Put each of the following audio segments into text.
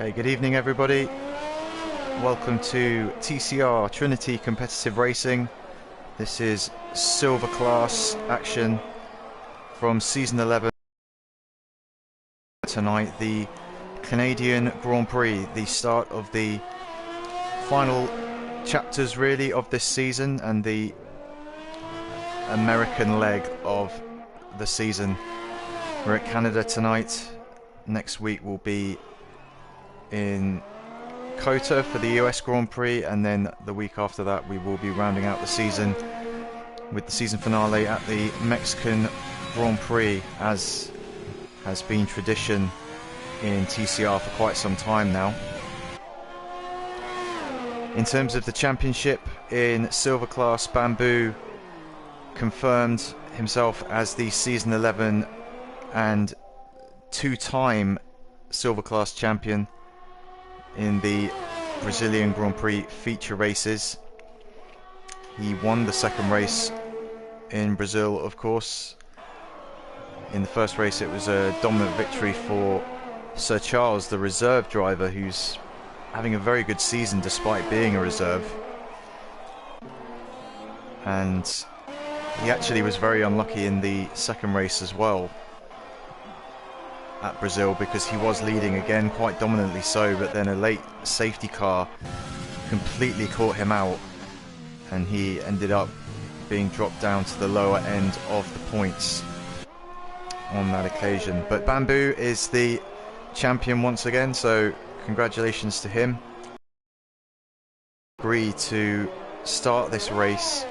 Okay, good evening everybody. Welcome to TCR, Trinity Competitive Racing. This is silver class action from season 11 tonight, the Canadian Grand Prix, the start of the final chapters really of this season and the American leg of the season. We're at Canada tonight. Next week we'll be in Kota for the US Grand Prix, and then the week after that we will be rounding out the season with the season finale at the Mexican Grand Prix, as has been tradition in TCR for quite some time now. In terms of the championship in silver class, Bamboo confirmed himself as the season 11 and two-time silver class champion in the Brazilian Grand Prix feature races. He won the second race in Brazil, of course. In the first race it was a dominant victory for Sir Charles, the reserve driver, who's having a very good season despite being a reserve. And he actually was very unlucky in the second race as well at Brazil, because he was leading again, quite dominantly so, but then a late safety car completely caught him out and he ended up being dropped down to the lower end of the points on that occasion. But Bamboo is the champion once again, so congratulations to him. Agreed to start this race,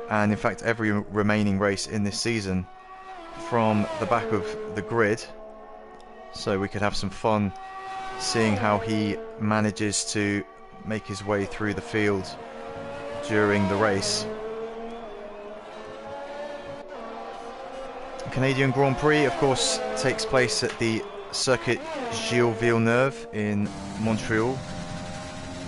and in fact every remaining race in this season, from the back of the grid, so we could have some fun seeing how he manages to make his way through the field during the race. The Canadian Grand Prix, of course, takes place at the Circuit Gilles Villeneuve in Montreal,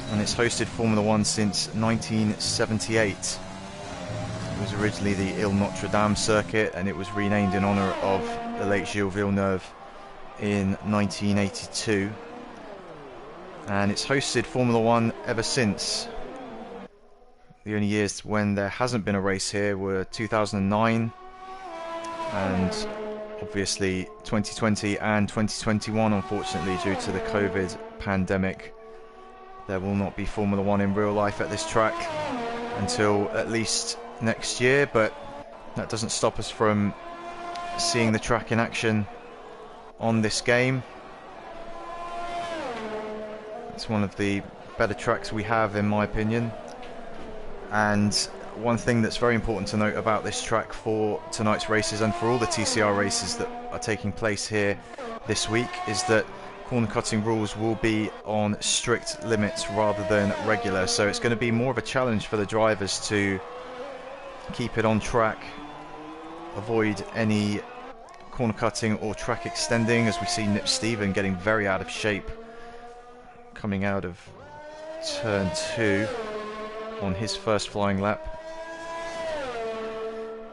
and it's hosted Formula One since 1978. It was originally the Ile Notre Dame circuit, and it was renamed in honour of the late Gilles Villeneuve in 1982, and it's hosted Formula One ever since. The only years when there hasn't been a race here were 2009 and obviously 2020 and 2021, unfortunately, due to the COVID pandemic. There will not be Formula One in real life at this track until at least next year, but that doesn't stop us from seeing the track in action on this game. It's one of the better tracks we have, in my opinion, and one thing that's very important to note about this track for tonight's races and for all the TCR races that are taking place here this week is that corner cutting rules will be on strict limits rather than regular, so it's going to be more of a challenge for the drivers to keep it on track, avoid any corner cutting or track extending, as we see Nip Stephen getting very out of shape coming out of turn 2 on his first flying lap.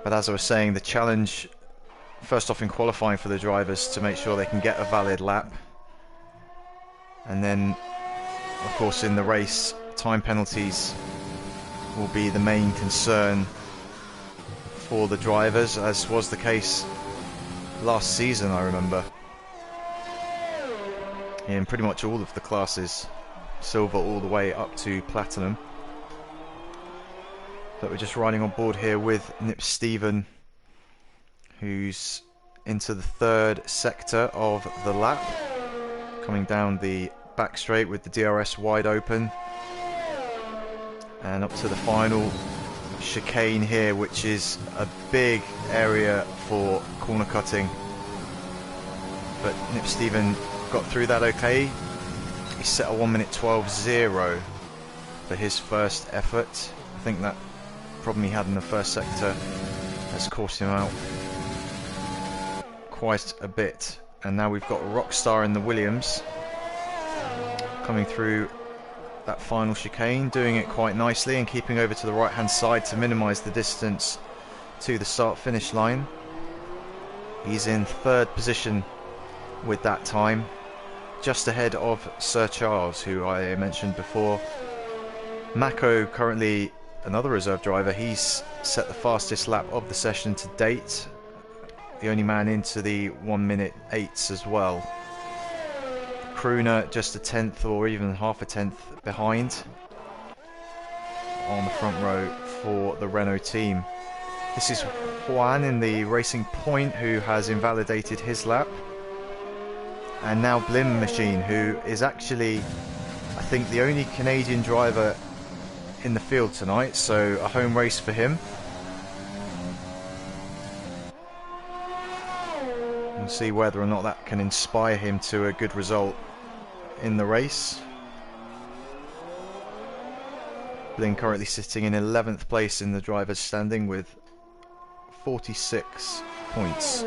But as I was saying, the challenge first off in qualifying for the drivers to make sure they can get a valid lap, and then of course in the race time penalties will be the main concern for the drivers, as was the case last season, I remember, in pretty much all of the classes, silver all the way up to platinum. But we're just riding on board here with Nip Stephen, who's into the third sector of the lap, coming down the back straight with the DRS wide open, and up to the final chicane here, which is a big area for corner cutting. But Nip Stephen got through that okay. He set a 1:12.0 for his first effort. I think that problem he had in the first sector has cost him out quite a bit. And now we've got Rockstar in the Williams coming through that final chicane, doing it quite nicely and keeping over to the right hand side to minimise the distance to the start finish line. He's in third position with that time. just ahead of Sir Charles, who I mentioned before. Mako, currently another reserve driver, he's set the fastest lap of the session to date. The only man into the 1 minute 8s as well. Crooner just a tenth or even half a tenth behind on the front row for the Renault team. This is Juan in the Racing Point, who has invalidated his lap. And now Blim Machine, who is actually, I think, the only Canadian driver in the field tonight, so a home race for him. We'll see whether or not that can inspire him to a good result in the race. Blim currently sitting in 11th place in the driver's standing with 46 points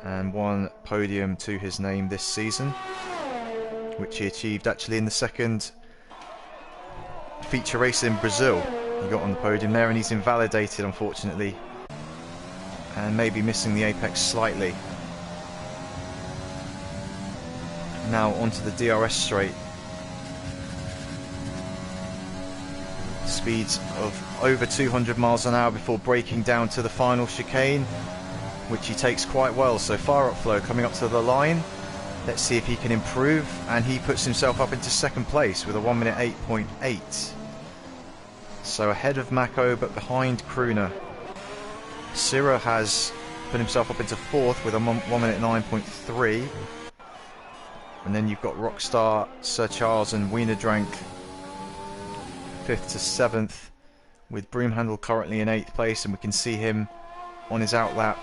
and 1 podium to his name this season, which he achieved actually in the second feature race in Brazil. He got on the podium there, and he's invalidated unfortunately and maybe missing the apex slightly. Now onto the DRS straight. Speeds of over 200 miles an hour before braking down to the final chicane, which he takes quite well. So far up flow coming up to the line. Let's see if he can improve, and he puts himself up into second place with a 1 minute 8.8. So ahead of Mako but behind Crooner. Sira has put himself up into fourth with a 1 minute 9.3. And then you've got Rockstar, Sir Charles and Wiener Drank 5th to 7th, with Broomhandle currently in 8th place, and we can see him on his outlap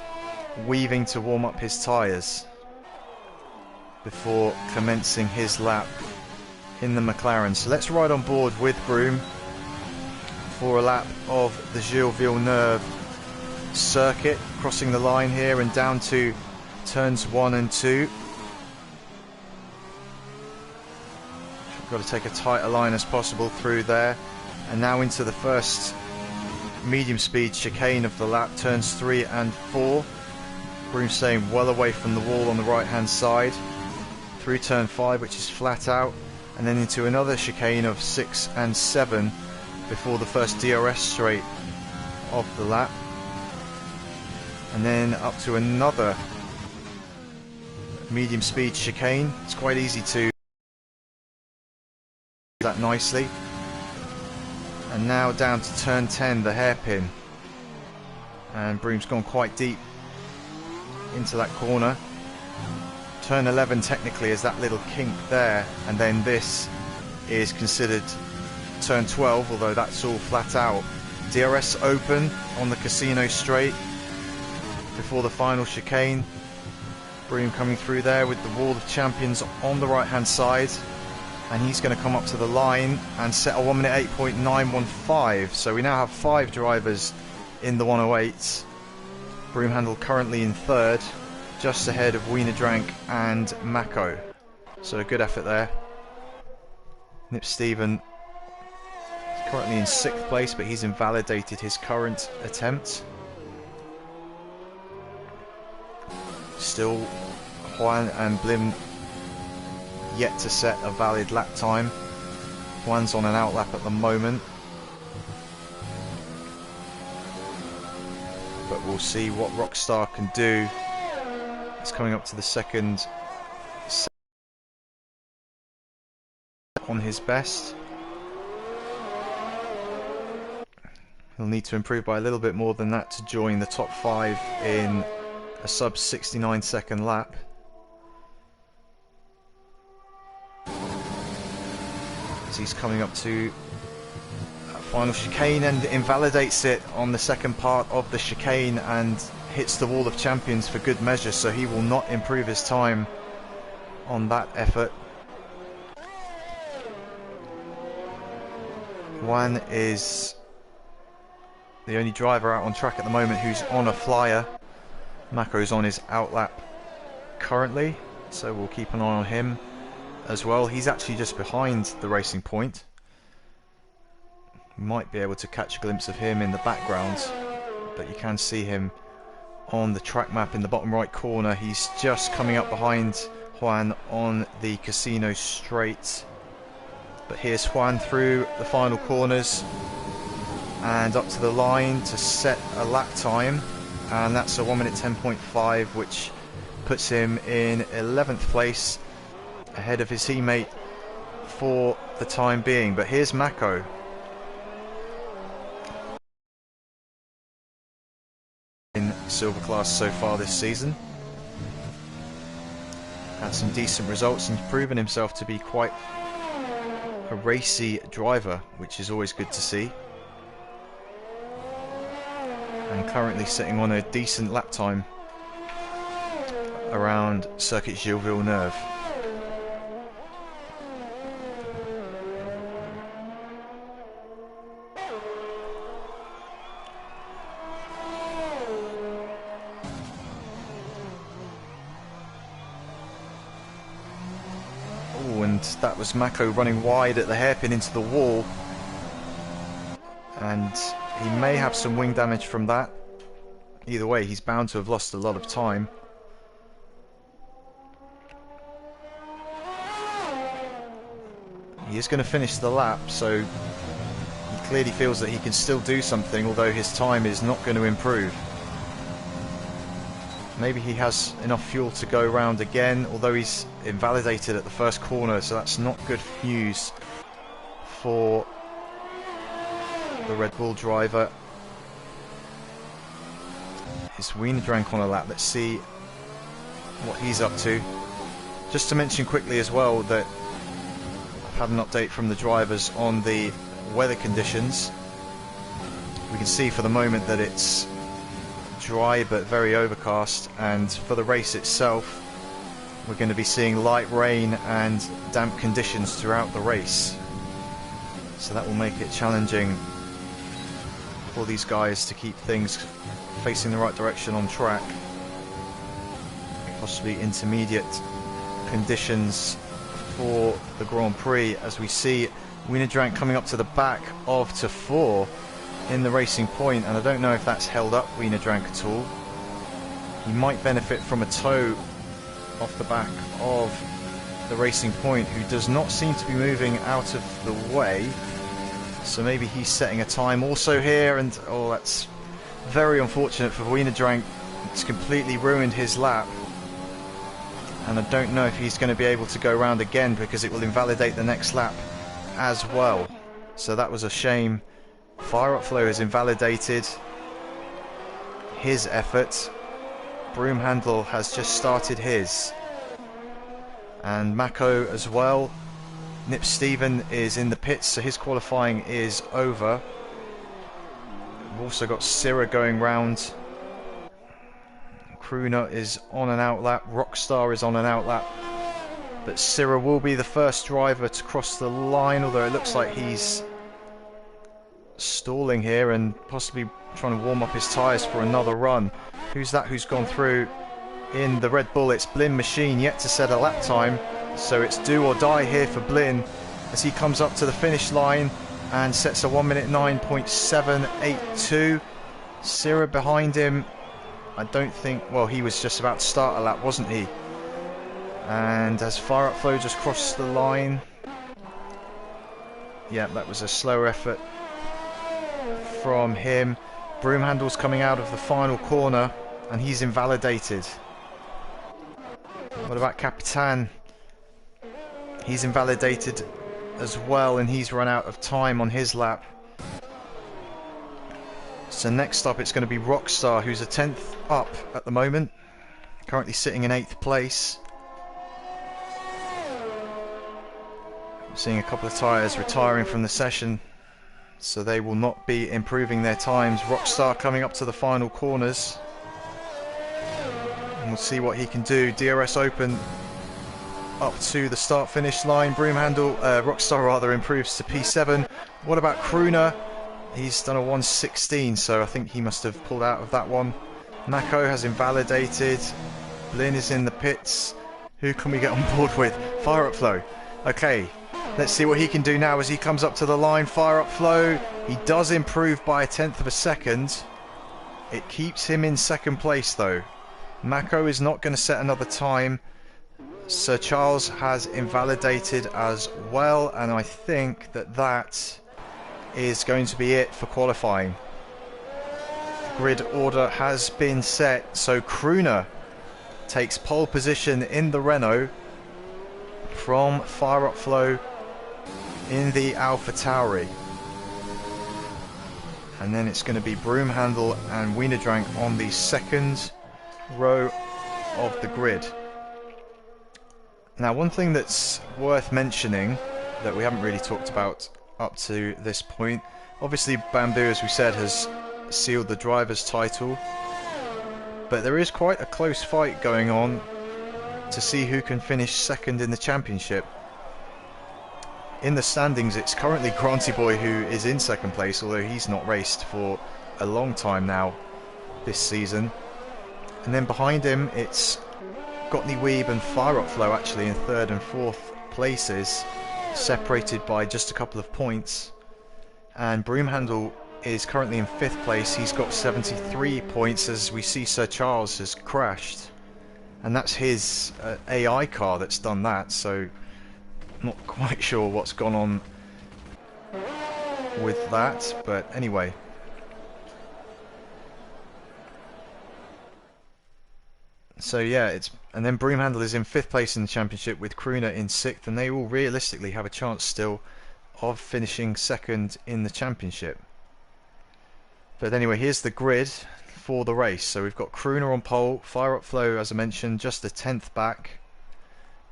weaving to warm up his tyres before commencing his lap in the McLaren. So let's ride on board with Broom for a lap of the Gilles Villeneuve circuit, crossing the line here and down to turns 1 and 2. Got to take a tighter line as possible through there, and now into the first medium speed chicane of the lap, turns 3 and 4. Broom staying well away from the wall on the right hand side through turn 5, which is flat out, and then into another chicane of 6 and 7 before the first DRS straight of the lap, and then up to another medium speed chicane. It's quite easy to that nicely, and now down to turn 10, the hairpin, and Broom's gone quite deep into that corner. Turn 11 technically is that little kink there, and then this is considered turn 12, although that's all flat out. DRS open on the Casino straight before the final chicane. Broom coming through there with the Wall of Champions on the right hand side, and he's going to come up to the line and set a 1 minute 8.915. So we now have 5 drivers in the 108s. Broomhandle currently in 3rd, just ahead of Wiener Drank and Mako. So a good effort there. Nip Stephen is currently in 6th place, but he's invalidated his current attempt. Still Juan and Blim yet to set a valid lap time. Juan's on an outlap at the moment, but we'll see what Rockstar can do. It's coming up to the second on his best. He'll need to improve by a little bit more than that to join the top 5 in a sub 69 second lap. As he's coming up to that final chicane and invalidates it on the second part of the chicane and hits the Wall of Champions for good measure, so he will not improve his time on that effort. Juan is the only driver out on track at the moment who's on a flyer. Mako's on his outlap currently, so we'll keep an eye on him as well. He's actually just behind the Racing Point. You might be able to catch a glimpse of him in the background, but you can see him on the track map in the bottom right corner. He's just coming up behind Juan on the Casino Straight. But here's Juan through the final corners and up to the line to set a lap time, and that's a 1 minute 10.5, which puts him in 11th place ahead of his teammate for the time being. But here's Mako. In silver class so far this season, had some decent results and proven himself to be quite a racy driver, which is always good to see, and currently sitting on a decent lap time around Circuit Gilles Villeneuve. And that was Mako running wide at the hairpin into the wall, and he may have some wing damage from that. Either way, he's bound to have lost a lot of time. He is going to finish the lap, so he clearly feels that he can still do something, although his time is not going to improve. Maybe he has enough fuel to go round again, although he's invalidated at the first corner, so that's not good news for the Red Bull driver. It's Wienerdrank on a lap. Let's see what he's up to. Just to mention quickly as well that I've had an update from the drivers on the weather conditions. We can see for the moment that it's dry but very overcast, and for the race itself we're going to be seeing light rain and damp conditions throughout the race, so that will make it challenging for these guys to keep things facing the right direction on track. Possibly intermediate conditions for the Grand Prix, as we see Wienerdrank coming up to the back of T4 in the Racing Point, and I don't know if that's held up Wienerdrank at all. He might benefit from a tow off the back of the Racing Point, who does not seem to be moving out of the way, so maybe he's setting a time also here, and oh, that's very unfortunate for Wienerdrank. It's completely ruined his lap, and I don't know if he's going to be able to go round again, because it will invalidate the next lap as well. So that was a shame. Fire up flow has invalidated his effort. Broom handle has just started his, and Mako as well. Nip Stephen is in the pits, so his qualifying is over. We've also got Syrah going round. Crooner is on an outlap. Rockstar is on an outlap, but Syrah will be the first driver to cross the line, although it looks like he's stalling here and possibly trying to warm up his tyres for another run. Who's that who's gone through in the Red Bull? It's Blin Machine, yet to set a lap time, so it's do or die here for Blin as he comes up to the finish line and sets a 1 minute 9.782. Syrah behind him, I don't think, well, he was just about to start a lap, wasn't he? And as Fire Up Flow just crossed the line, yeah, that was a slower effort from him. Broom handle's coming out of the final corner and he's invalidated. What about Capitan? He's invalidated as well, and he's run out of time on his lap. So next up it's going to be Rockstar, who's a 10th up at the moment, currently sitting in 8th place. I'm seeing a couple of tyres retiring from the session, so they will not be improving their times. Rockstar coming up to the final corners, and we'll see what he can do. DRS Open up to the start-finish line. Broom handle, Rockstar rather, improves to P7. What about Crooner? He's done a 1:16, so I think he must have pulled out of that one. Mako has invalidated. Blin is in the pits. Who can we get on board with? Fire Up Flow. Okay, let's see what he can do now as he comes up to the line. Fire Up Flow. He does improve by 1/10 of a second. It keeps him in second place though. Mako is not going to set another time, Sir Charles has invalidated as well, and I think that that is going to be it for qualifying. The grid order has been set, so Crooner takes pole position in the Renault from Fire Up Flow in the AlphaTauri. And then it's going to be Broomhandle and Wienerdrank on the second row of the grid. Now, one thing that's worth mentioning that we haven't really talked about up to this point, obviously Bamboo, as we said, has sealed the driver's title, but there is quite a close fight going on to see who can finish second in the championship. In the standings, it's currently Granty Boy who is in second place, although he's not raced for a long time now this season. And then behind him, it's Gotney Weeb and Fire Up Flow actually in third and fourth places, separated by just a couple of points. And Broomhandle is currently in fifth place. He's got 73 points, as we see Sir Charles has crashed. And that's his AI car that's done that, so not quite sure what's gone on with that, but anyway. So yeah, and then Broomhandle is in fifth place in the championship with Crooner in sixth, and they will realistically have a chance still of finishing second in the championship. But anyway, here's the grid for the race. So we've got Crooner on pole, Fire Up Flow, as I mentioned, just the 10th back.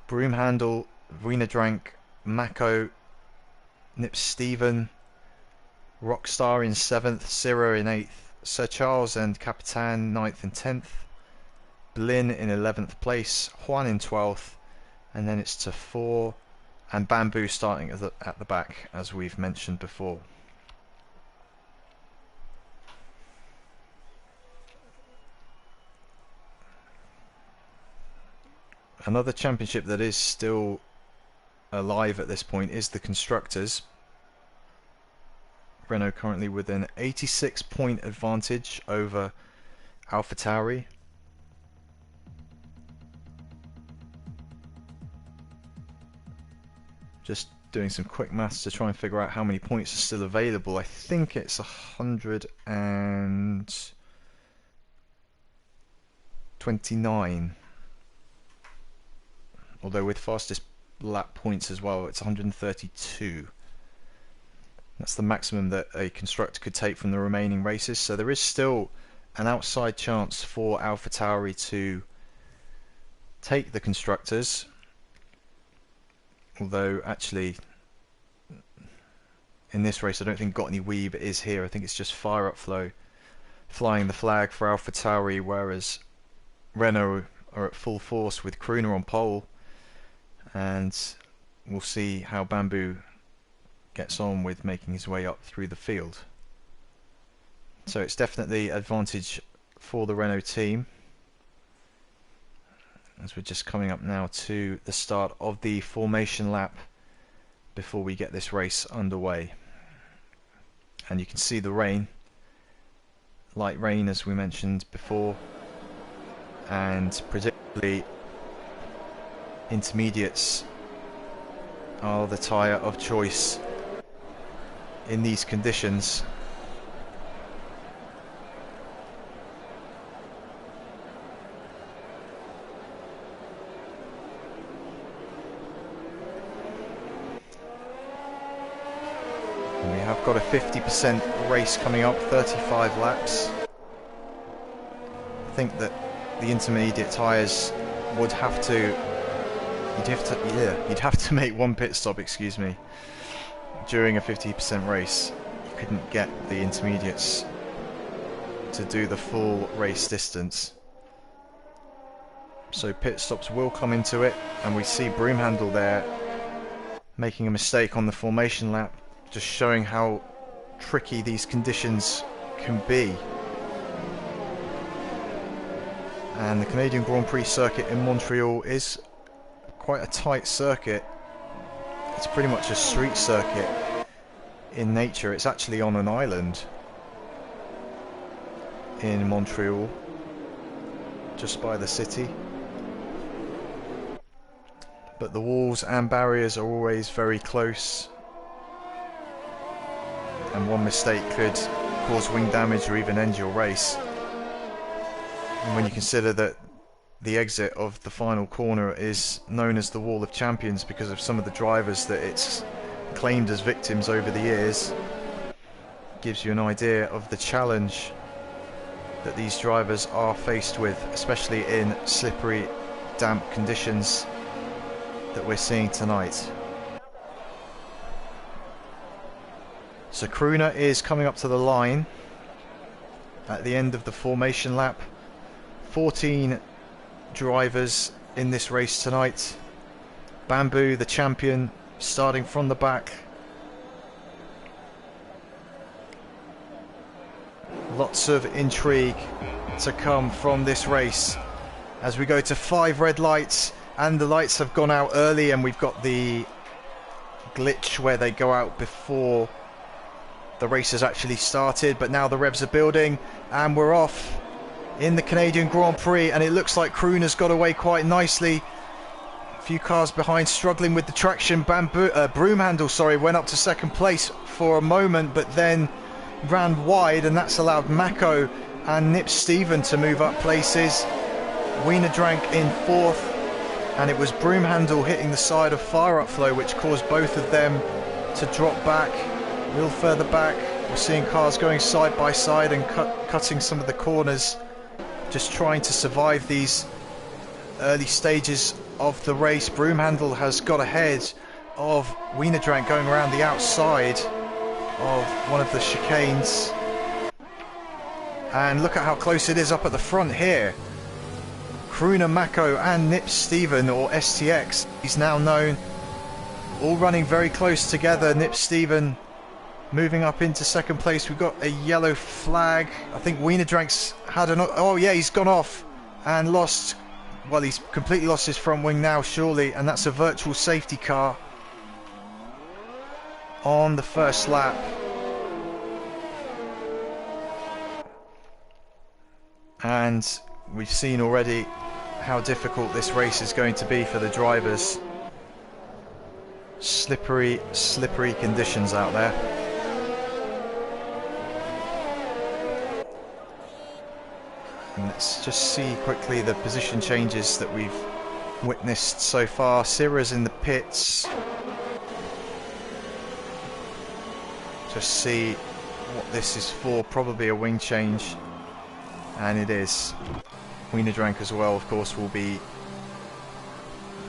Broomhandle, Wienerdrank, Mako, Nip Steven, Rockstar in 7th, Ciro in 8th, Sir Charles and Capitan 9th and 10th, Blin in 11th place, Juan in 12th, and then it's to 4, and Bamboo starting at the back, as we've mentioned before. Another championship that is still alive at this point is the Constructors. Renault currently with an 86 point advantage over AlphaTauri. Just doing some quick maths to try and figure out how many points are still available. I think it's 129. Although with fastest lap points as well, it's 132. That's the maximum that a constructor could take from the remaining races. So there is still an outside chance for AlphaTauri to take the constructors. Although actually in this race I don't think Gotney Weeb is here. I think it's just Fire Up Flow flying the flag for AlphaTauri, whereas Renault are at full force with Crooner on pole. And we'll see how Bamboo gets on with making his way up through the field. So it's definitely advantage for the Renault team, as we're just coming up now to the start of the formation lap before we get this race underway. And you can see the rain, light rain as we mentioned before, and particularly intermediates are the tyre of choice in these conditions. And we have got a 50% race coming up, 35 laps. I think that the intermediate tyres would have to you'd have to make one pit stop, excuse me, during a 50% race. You couldn't get the intermediates to do the full race distance. So pit stops will come into it, and we see Broomhandle there making a mistake on the formation lap, just showing how tricky these conditions can be. And the Canadian Grand Prix circuit in Montreal is quite a tight circuit. It's pretty much a street circuit in nature. It's actually on an island in Montreal, just by the city. but the walls and barriers are always very close, and one mistake could cause wing damage or even end your race. And when you consider that the exit of the final corner is known as the Wall of Champions because of some of the drivers that it's claimed as victims over the years, gives you an idea of the challenge that these drivers are faced with, especially in slippery, damp conditions that we're seeing tonight. So Kruna is coming up to the line at the end of the formation lap. 14 drivers in this race tonight. Bamboo, the champion, starting from the back. Lots of intrigue to come from this race as we go to 5 red lights, and the lights have gone out early, and we've got the glitch where they go out before the race has actually started. But now the revs are building and we're off in the Canadian Grand Prix, and it looks like Kruna's got away quite nicely. A few cars behind, struggling with the traction. Broomhandle, went up to second place for a moment, but then ran wide, and that's allowed Mako and Nip Stephen to move up places. Wiener Drank in fourth, and it was Broomhandle hitting the side of Fire Up Flow which caused both of them to drop back, a little further back. We're seeing cars going side by side and cutting some of the corners, just trying to survive these early stages of the race. Broomhandle has got ahead of Wiener Drank going around the outside of one of the chicanes, and look at how close it is up at the front here. Kruna, Mako and Nip Stephen, or STX, he's now known, all running very close together. Nip Stephen moving up into second place. We've got a yellow flag. I think Wiener Drank's had an... oh yeah, he's gone off and lost... well, he's completely lost his front wing now, surely, and that's a virtual safety car on the first lap. And we've seen already how difficult this race is going to be for the drivers. Slippery conditions out there. And let's just see quickly the position changes that we've witnessed so far. Sira's in the pits. Just see what this is for. Probably a wing change, and it is. Wiener Drank as well, of course, will be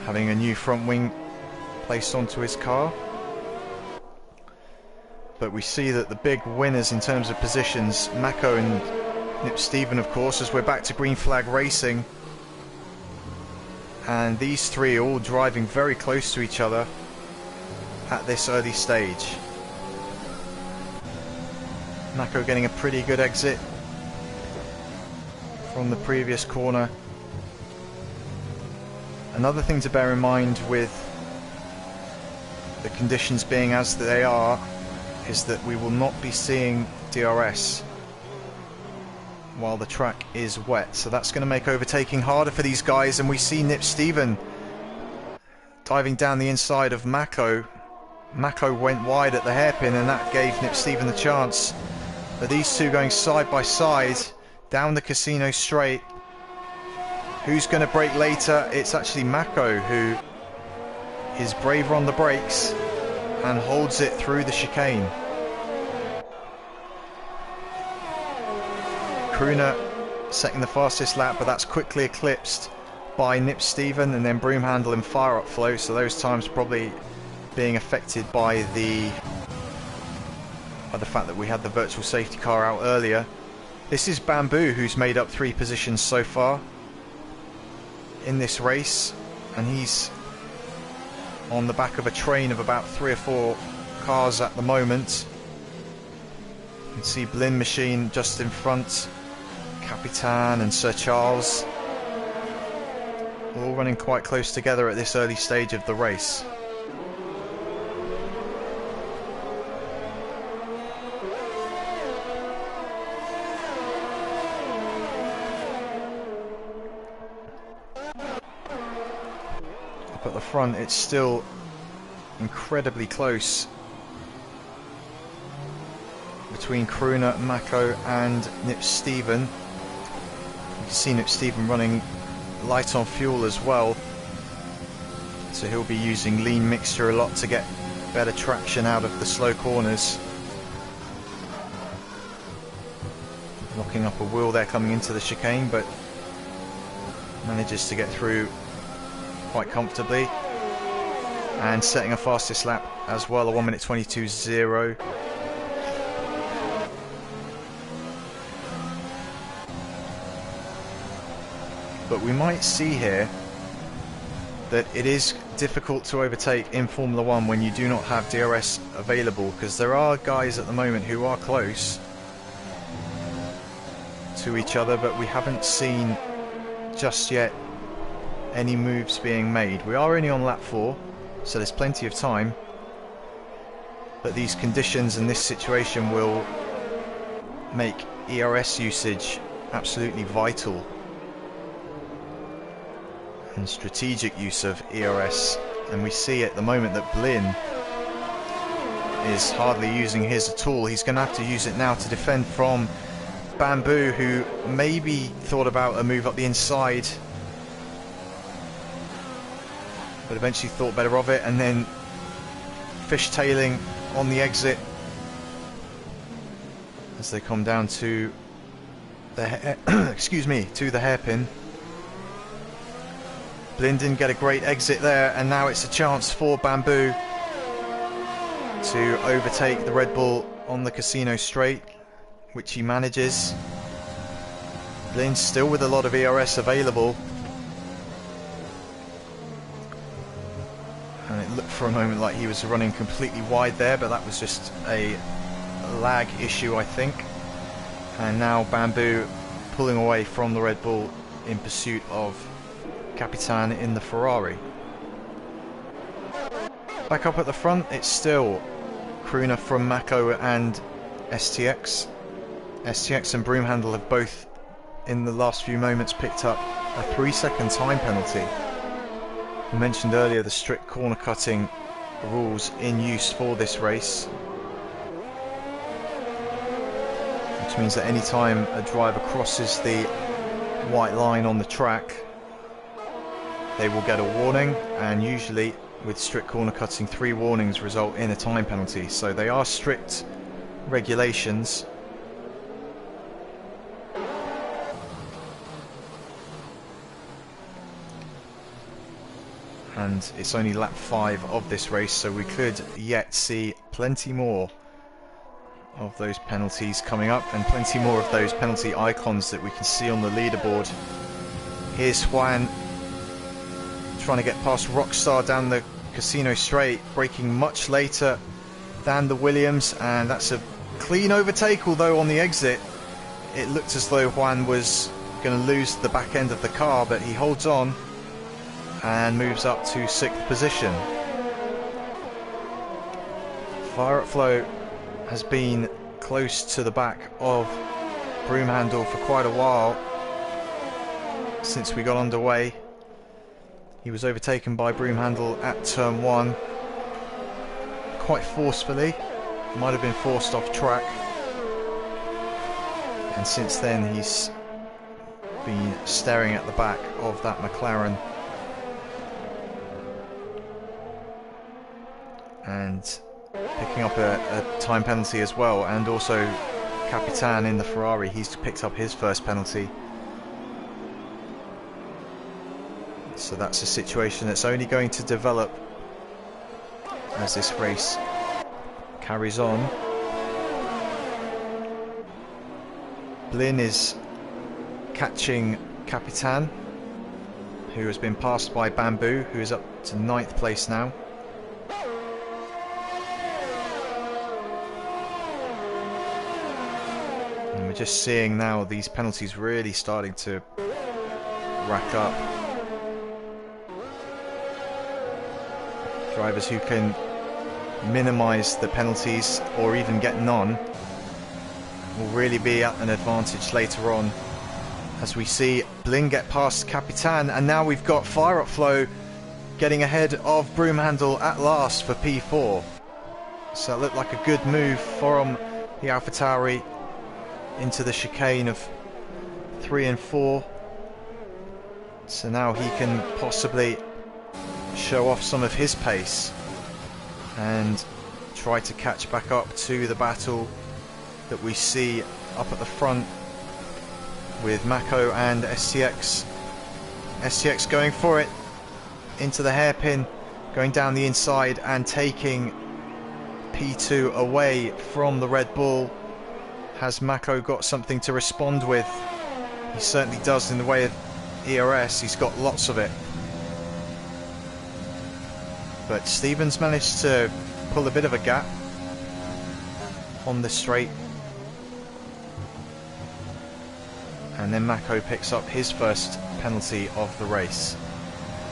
having a new front wing placed onto his car. But we see that the big winners in terms of positions, Mako and Nip Stephen, of course, as we're back to green flag racing. And these three all driving very close to each other at this early stage. Mako getting a pretty good exit from the previous corner. Another thing to bear in mind with the conditions being as they are is that we will not be seeing DRS while the track is wet, so that's going to make overtaking harder for these guys. And we see Nip Stephen diving down the inside of Mako. Mako went wide at the hairpin, and that gave Nip Stephen the chance. But these two going side by side down the casino straight. Who's going to brake later? It's actually Mako who is braver on the brakes and holds it through the chicane. Kruna setting the fastest lap, but that's quickly eclipsed by Nip Stephen and then Broomhandle and Fire Up Flow, so those times probably being affected by the fact that we had the virtual safety car out earlier. This is Bamboo, who's made up 3 positions so far in this race, and he's on the back of a train of about 3 or 4 cars at the moment. You can see Blin Machine just in front, Capitan and Sir Charles, all running quite close together at this early stage of the race. the front, it's still incredibly close between Kroner, Mako and Nip Steven. You can see Nip Steven running light on fuel as well, so he'll be using lean mixture a lot to get better traction out of the slow corners. Locking up a wheel there coming into the chicane, but manages to get through quite comfortably and setting a fastest lap as well, a 1:22.0. But we might see here that it is difficult to overtake in Formula 1 when you do not have DRS available, because there are guys at the moment who are close to each other, but we haven't seen just yet any moves being made. We are only on lap 4, so there's plenty of time, but these conditions and this situation will make ERS usage absolutely vital, and strategic use of ERS. And we see at the moment that Blin is hardly using his at all. He's going to have to use it now to defend from Bamboo, who maybe thought about a move up the inside, but eventually thought better of it, and then fishtailing on the exit as they come down to the excuse me, to the hairpin. Blin didn't get a great exit there, and now it's a chance for Bamboo to overtake the Red Bull on the Casino Straight, which he manages. Blin still with a lot of ERS available, and it looked for a moment like he was running completely wide there, but that was just a lag issue, I think. And now Bamboo pulling away from the Red Bull in pursuit of Capitan in the Ferrari. Back up at the front, it's still Kroner from Mako and STX. STX and Broomhandle have both in the last few moments picked up a 3-second time penalty. We mentioned earlier the strict corner cutting rules in use for this race, which means that any time a driver crosses the white line on the track, they will get a warning, and usually with strict corner cutting, 3 warnings result in a time penalty. So they are strict regulations. And it's only lap 5 of this race, so we could yet see plenty more of those penalties coming up, and plenty more of those penalty icons that we can see on the leaderboard. Here's Juan trying to get past Rockstar down the Casino Straight, braking much later than the Williams, and that's a clean overtake, although on the exit it looked as though Juan was going to lose the back end of the car, but he holds on and moves up to 6th position. Fire Up Flow has been close to the back of Broomhandle for quite a while since we got underway. He was overtaken by Broomhandle at turn 1 quite forcefully, might have been forced off track, and since then he's been staring at the back of that McLaren and picking up a time penalty as well. And also Capitan in the Ferrari, he's picked up his first penalty. So that's a situation that's only going to develop as this race carries on. Blin is catching Capitan, who has been passed by Bamboo, who is up to 9th place now. And we're just seeing now these penalties really starting to rack up. Drivers who can minimise the penalties or even get none will really be at an advantage later on, as we see Blin get past Capitan, and now we've got Fire Up Flow getting ahead of Broomhandle at last for P4. So it looked like a good move from the AlphaTauri into the chicane of 3 and 4. So now he can possibly show off some of his pace and try to catch back up to the battle that we see up at the front with Mako and STX. STX going for it into the hairpin, going down the inside and taking P2 away from the Red Bull. Has Mako got something to respond with? He certainly does in the way of ERS. He's got lots of it. But Stevens managed to pull a bit of a gap on the straight. And then Mako picks up his first penalty of the race.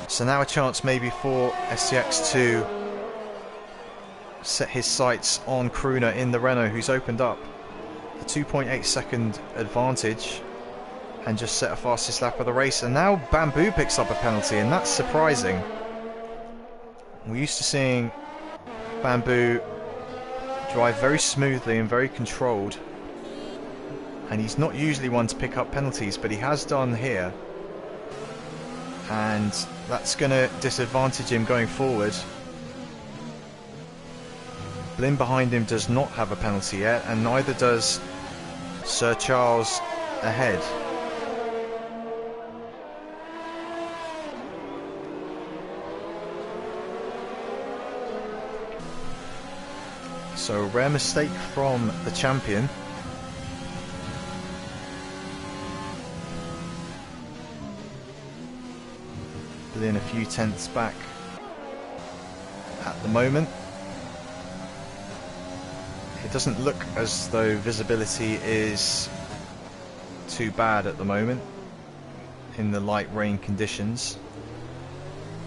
So now a chance maybe for STX to set his sights on Krooner in the Renault, who's opened up a 2.8 second advantage and just set a fastest lap of the race. And now Bamboo picks up a penalty, and that's surprising. We're used to seeing Bamboo drive very smoothly and very controlled, and he's not usually one to pick up penalties, but he has done here, and that's going to disadvantage him going forward. Blin behind him does not have a penalty yet, and neither does Sir Charles ahead. So a rare mistake from the champion. Blin a few tenths back at the moment. It doesn't look as though visibility is too bad at the moment in the light rain conditions.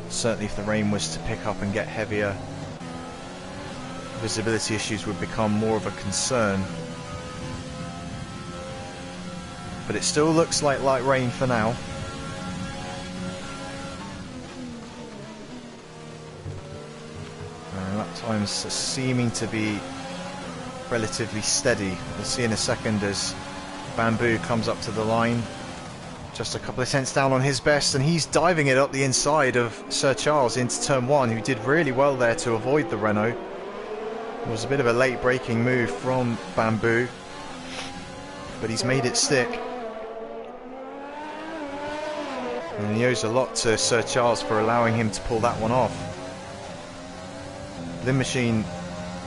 Certainly if the rain was to pick up and get heavier, visibility issues would become more of a concern. But it still looks like light rain for now. And lap times seeming to be relatively steady. We'll see in a second as Bamboo comes up to the line. Just a couple of tenths down on his best, and he's diving it up the inside of Sir Charles into turn 1, who did really well there to avoid the Renault. It was a bit of a late braking move from Bamboo, but he's made it stick. And he owes a lot to Sir Charles for allowing him to pull that one off. Blin Machine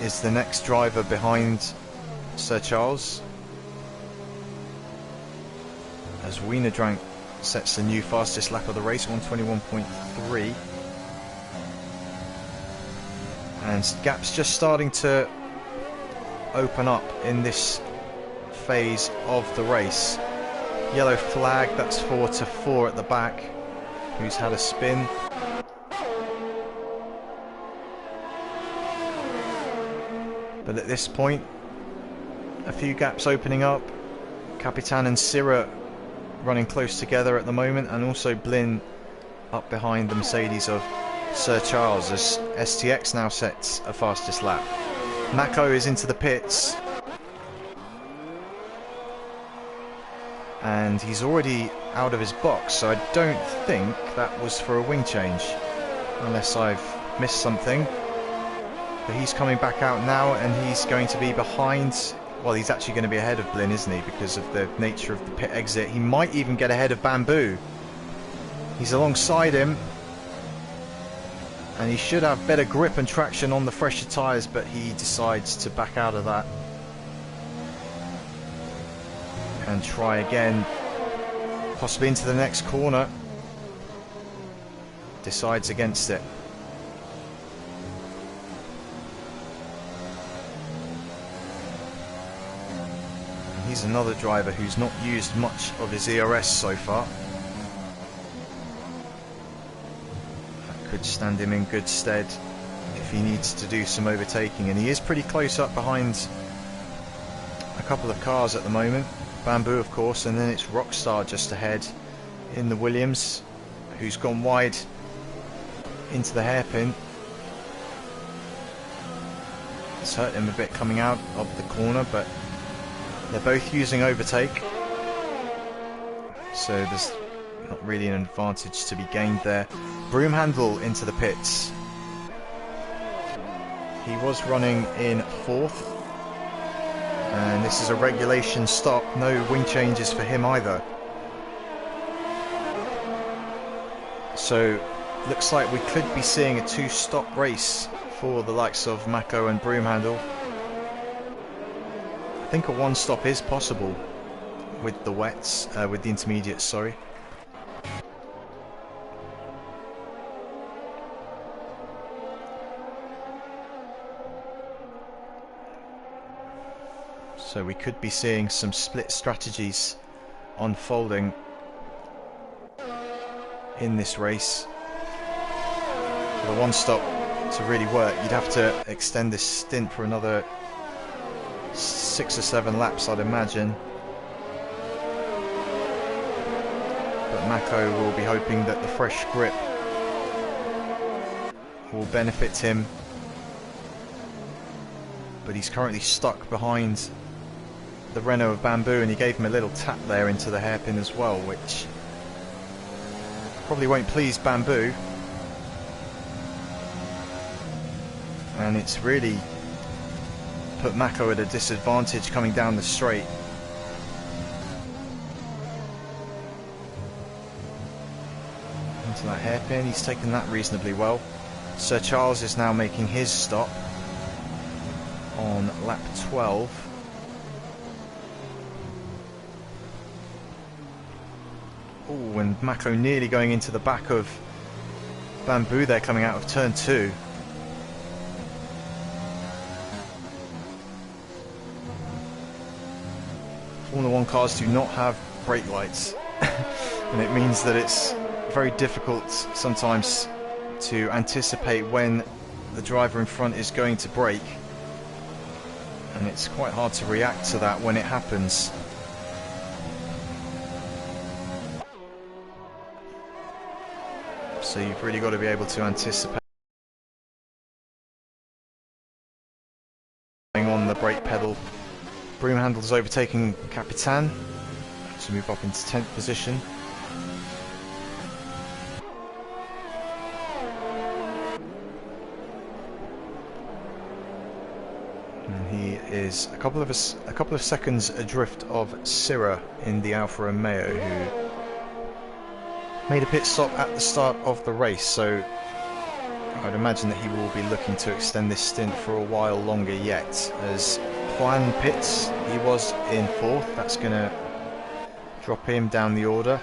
is the next driver behind Sir Charles, as Wienerdrank sets the new fastest lap of the race, 121.3. And gaps just starting to open up in this phase of the race. Yellow flag, that's 4 to 4 at the back, who's had a spin. But at this point, a few gaps opening up. Capitan and Syrah running close together at the moment, and also Blin up behind the Mercedes of Sir Charles as STX now sets a fastest lap. Mako is into the pits, and he's already out of his box, so I don't think that was for a wing change, unless I've missed something. But he's coming back out now, and he's going to be behind. Well, he's actually going to be ahead of Blin, isn't he, because of the nature of the pit exit. He might even get ahead of Bamboo. He's alongside him, and he should have better grip and traction on the fresher tyres, but he decides to back out of that and try again, possibly into the next corner. Decides against it. He's another driver who's not used much of his ERS so far. That could stand him in good stead if he needs to do some overtaking, and he is pretty close up behind a couple of cars at the moment. Bamboo, of course, and then it's Rockstar just ahead in the Williams, who's gone wide into the hairpin. It's hurt him a bit coming out of the corner, but they're both using overtake, so there's not really an advantage to be gained there. Broomhandle into the pits. He was running in 4th, and this is a regulation stop. No wing changes for him either. So looks like we could be seeing a 2-stop race for the likes of Mako and Broomhandle. I think a 1-stop is possible with the wets, with the intermediates, sorry. So we could be seeing some split strategies unfolding in this race. For the 1-stop to really work, you'd have to extend this stint for another 6 or 7 laps, I'd imagine. But Mako will be hoping that the fresh grip will benefit him. But he's currently stuck behind the Renault of Bamboo, and he gave him a little tap there into the hairpin as well, which probably won't please Bamboo. And it's really put Mako at a disadvantage coming down the straight. Into that hairpin, he's taken that reasonably well. Sir Charles is now making his stop on lap 12. Oh, and Mako nearly going into the back of Bamboo there coming out of turn 2. Formula 1 cars do not have brake lights, and it means that it's very difficult sometimes to anticipate when the driver in front is going to brake, and it's quite hard to react to that when it happens. So you've really got to be able to anticipate on the brake pedal. Broomhandle's overtaking Capitan to move up into 10th position. And he is a couple of seconds adrift of Syrah in the Alfa Romeo, who made a pit stop at the start of the race, so I'd imagine that he will be looking to extend this stint for a while longer yet. As Juan pits, he was in 4th, that's going to drop him down the order,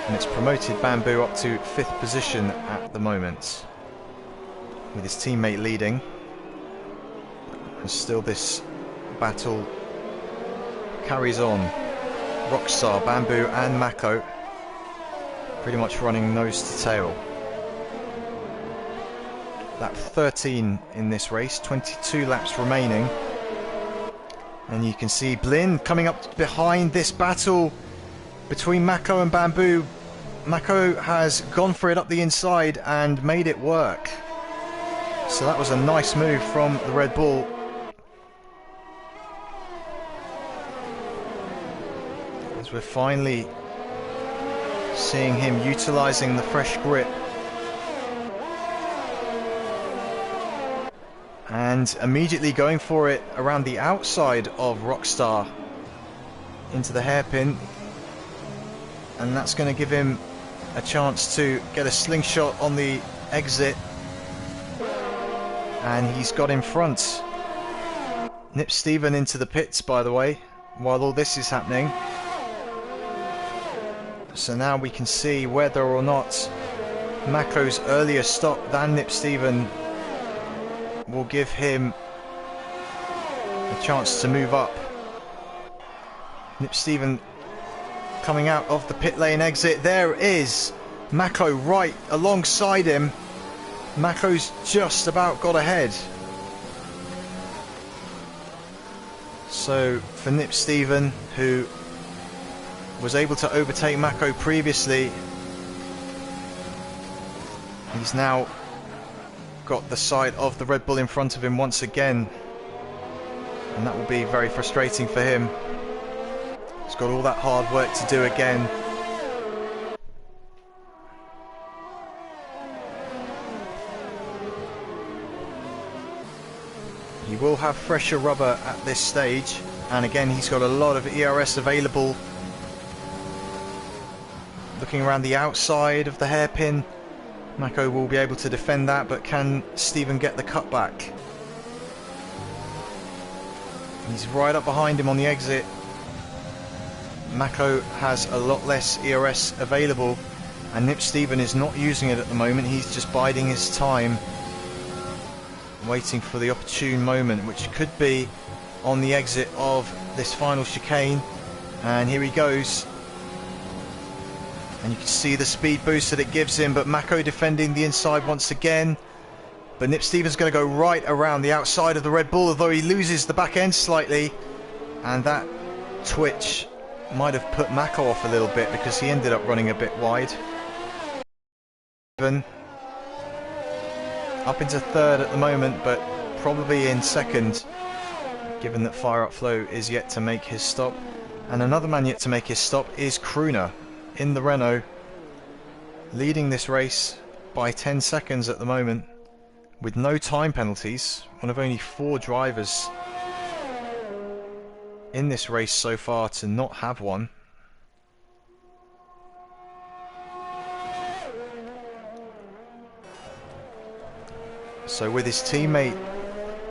and it's promoted Bamboo up to 5th position at the moment, with his teammate leading. And still this battle carries on. Rockstar, Bamboo and Mako pretty much running nose to tail. Lap 13 in this race, 22 laps remaining. And you can see Blin coming up behind this battle between Mako and Bamboo. Mako has gone for it up the inside and made it work. So that was a nice move from the Red Bull. As we're finally seeing him utilising the fresh grip. And immediately going for it around the outside of Rockstar into the hairpin. And that's going to give him a chance to get a slingshot on the exit. And he's got in front. Nip Stephen into the pits, by the way, while all this is happening. So now we can see whether or not Mako's earlier stop than Nip Stephen will give him a chance to move up. Nip Stephen coming out of the pit lane exit. There is Mako right alongside him. Mako's just about got ahead. So for Nip Stephen, who was able to overtake Mako previously, He's now got the side of the Red Bull in front of him once again, and that will be very frustrating for him. He's got all that hard work to do again. He will have fresher rubber at this stage, and again he's got a lot of ERS available. Looking around the outside of the hairpin, Mako will be able to defend that, but can Stephen get the cutback? He's right up behind him on the exit. Mako has a lot less ERS available, and Nip Stephen is not using it at the moment. He's just biding his time, waiting for the opportune moment, which could be on the exit of this final chicane. And here he goes, and you can see the speed boost that it gives him, but Mako defending the inside once again. But Nip Stephen's going to go right around the outside of the Red Bull, although he loses the back end slightly, and that twitch might have put Mako off a little bit because he ended up running a bit wide. Up into third at the moment, but probably in second, given that Fire Up Flow is yet to make his stop. And another man yet to make his stop is Crooner in the Renault, leading this race by 10 seconds at the moment, with no time penalties. One of only 4 drivers in this race so far to not have one. So with his teammate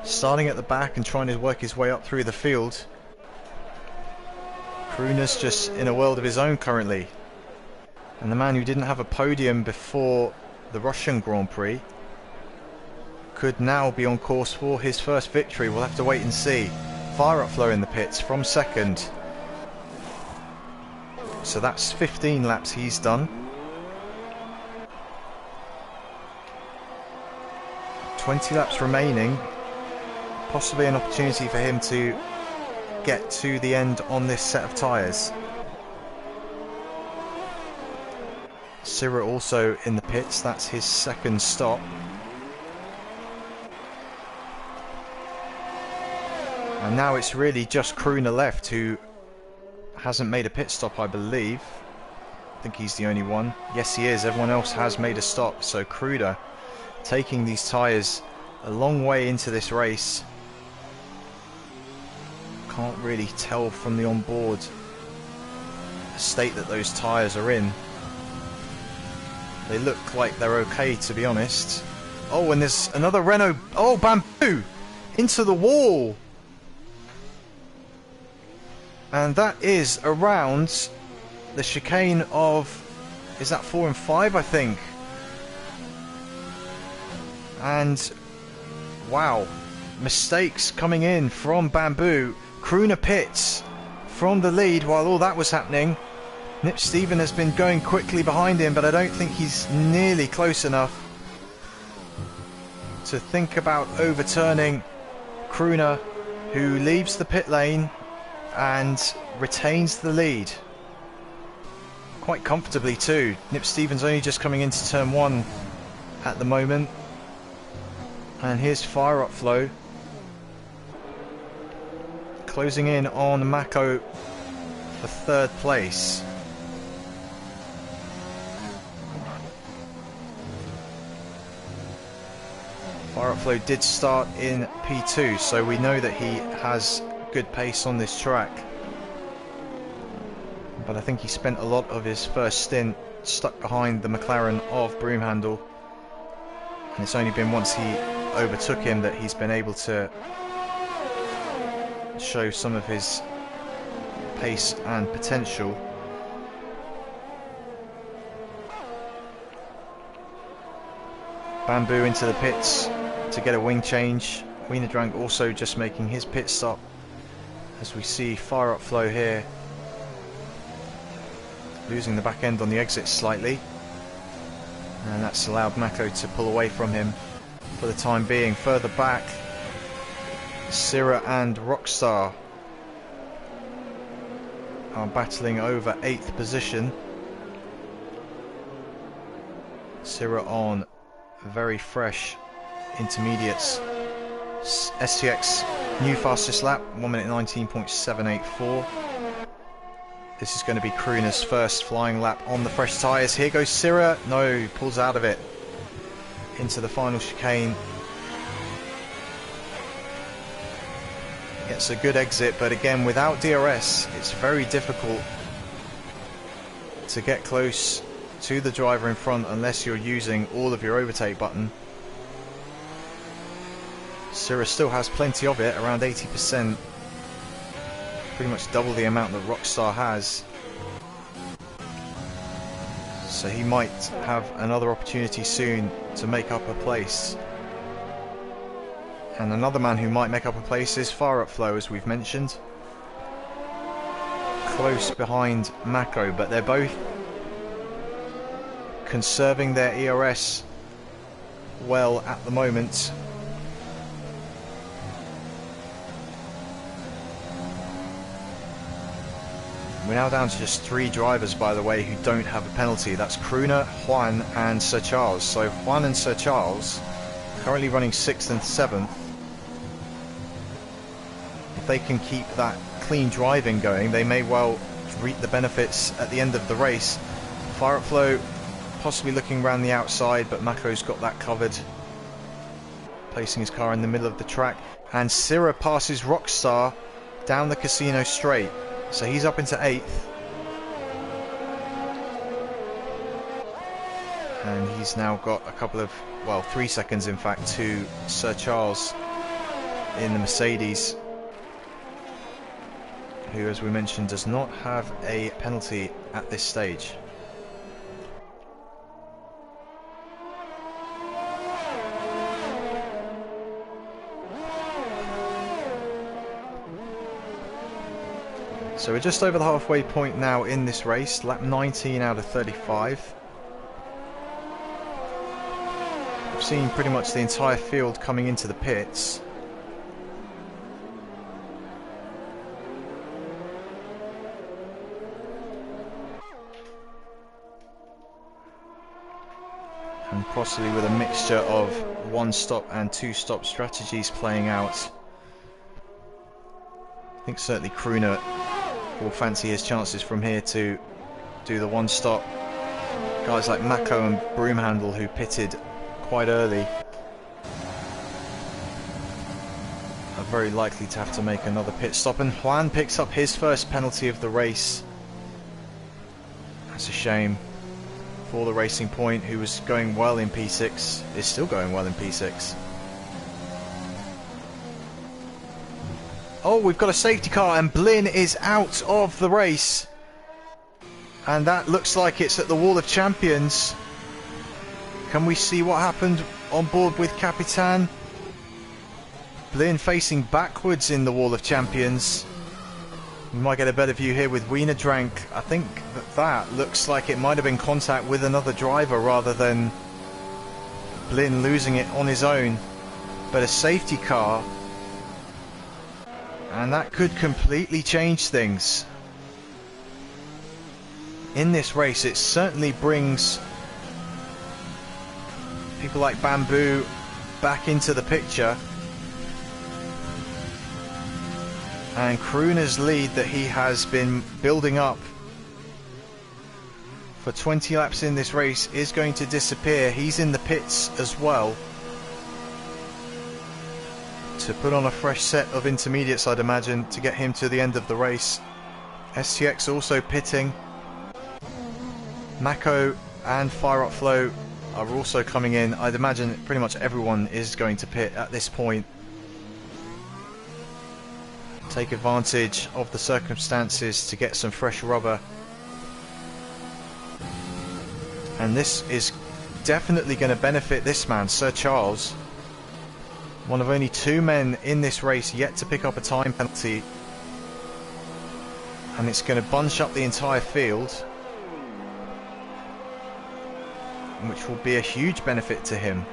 starting at the back and trying to work his way up through the field, Crooner's just in a world of his own currently. And the man who didn't have a podium before the Russian Grand Prix could now be on course for his first victory. We'll have to wait and see. Fire Up Flow in the pits from second. So that's 15 laps he's done. 20 laps remaining. Possibly an opportunity for him to get to the end on this set of tyres. Sirra also in the pits. That's his second stop. And now it's really just Crooner left, who hasn't made a pit stop, I believe. I think he's the only one. Yes, he is. Everyone else has made a stop. So Crooner taking these tyres a long way into this race. Can't really tell from the onboard the state that those tyres are in. They look like they're okay, to be honest. Oh, and there's another Renault. Oh, Bamboo! Into the wall! And that is around the chicane of... is that 4 and 5, I think? And... wow. Mistakes coming in from Bamboo. Crooner pits from the lead while all that was happening. Nip Stephen has been going quickly behind him, but I don't think he's nearly close enough to think about overturning Crooner, who leaves the pit lane and retains the lead quite comfortably too. Nip Stephen's only just coming into turn 1 at the moment, and here's Fire Up Flow closing in on Mako for third place. Fire Up Flow did start in P2, so we know that he has good pace on this track. But I think he spent a lot of his first stint stuck behind the McLaren of Broomhandle, and it's only been once he overtook him that he's been able to show some of his pace and potential. Bamboo into the pits to get a wing change. Wienerdrang also just making his pit stop, as we see Fire Up Flow here losing the back end on the exit slightly, and that's allowed Mako to pull away from him for the time being. Further back, Sirra and Rockstar are battling over 8th position. Sirra on very fresh intermediates. STX new fastest lap, 1:19.784. This is going to be Kruner's first flying lap on the fresh tyres. Here goes Sira. No, pulls out of it into the final chicane. Gets a good exit, but again, without DRS, it's very difficult to get close to the driver in front unless you're using all of your overtake button. Sira still has plenty of it, around 80%. Pretty much double the amount that Rockstar has. So he might have another opportunity soon to make up a place. And another man who might make up a place is Fire Up Flow, as we've mentioned. Close behind Mako, but they're both conserving their ERS well at the moment. We're now down to just 3 drivers, by the way, who don't have a penalty. That's Kruner, Juan and Sir Charles. So Juan and Sir Charles currently running 6th and 7th. If they can keep that clean driving going, they may well reap the benefits at the end of the race. Fire Up Flow possibly looking around the outside, but Mako's got that covered, placing his car in the middle of the track. And Sira passes Rockstar down the casino straight. So he's up into 8th. And he's now got a couple of, well, 3 seconds in fact, to Sir Charles in the Mercedes, who, as we mentioned, does not have a penalty at this stage. So we're just over the halfway point now in this race, lap 19 out of 35. We've seen pretty much the entire field coming into the pits. And possibly with a mixture of 1-stop and 2-stop strategies playing out. I think certainly Kruner will fancy his chances from here to do the 1-stop. Guys like Mako and Broomhandle, who pitted quite early, are very likely to have to make another pit stop. And Juan picks up his first penalty of the race. That's a shame for the Racing Point, who was going well in P6, is still going well in P6. Oh, we've got a safety car, and Blin is out of the race. And that looks like it's at the Wall of Champions. Can we see what happened on board with Capitan? Blin facing backwards in the Wall of Champions. We might get a better view here with Wiener Drank. I think that looks like it might have been contact with another driver rather than Blin losing it on his own. But a safety car, and that could completely change things in this race. It certainly brings people like Bamboo back into the picture. And Kruner's lead that he has been building up for 20 laps in this race is going to disappear. He's in the pits as well to put on a fresh set of intermediates, I'd imagine, to get him to the end of the race. STX also pitting. Mako and Fire Up Flow are also coming in. I'd imagine pretty much everyone is going to pit at this point. Take advantage of the circumstances to get some fresh rubber. And this is definitely going to benefit this man, Sir Charles. One of only 2 men in this race yet to pick up a time penalty. And it's going to bunch up the entire field, which will be a huge benefit to him.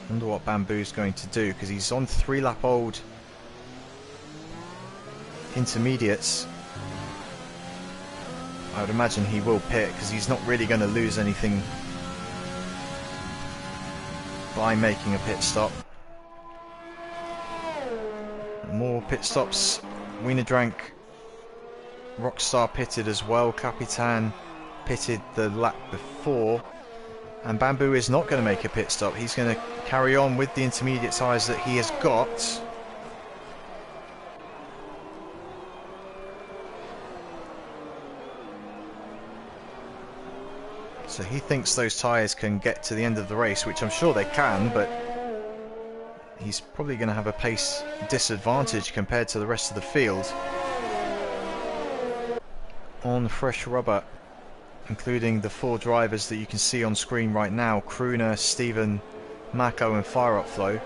I wonder what Bamboo's going to do, because he's on 3-lap old intermediates, I would imagine he will pit, because he's not really going to lose anything by making a pit stop. More pit stops. Wiener Drank, Rockstar pitted as well. Capitan pitted the lap before, and Bamboo is not going to make a pit stop. He's going to carry on with the intermediate tyres that he has got. So he thinks those tyres can get to the end of the race, which I'm sure they can, but he's probably going to have a pace disadvantage compared to the rest of the field. On fresh rubber, including the 4 drivers that you can see on screen right now: Krooner, Steven, Mako and Fire Up Flow.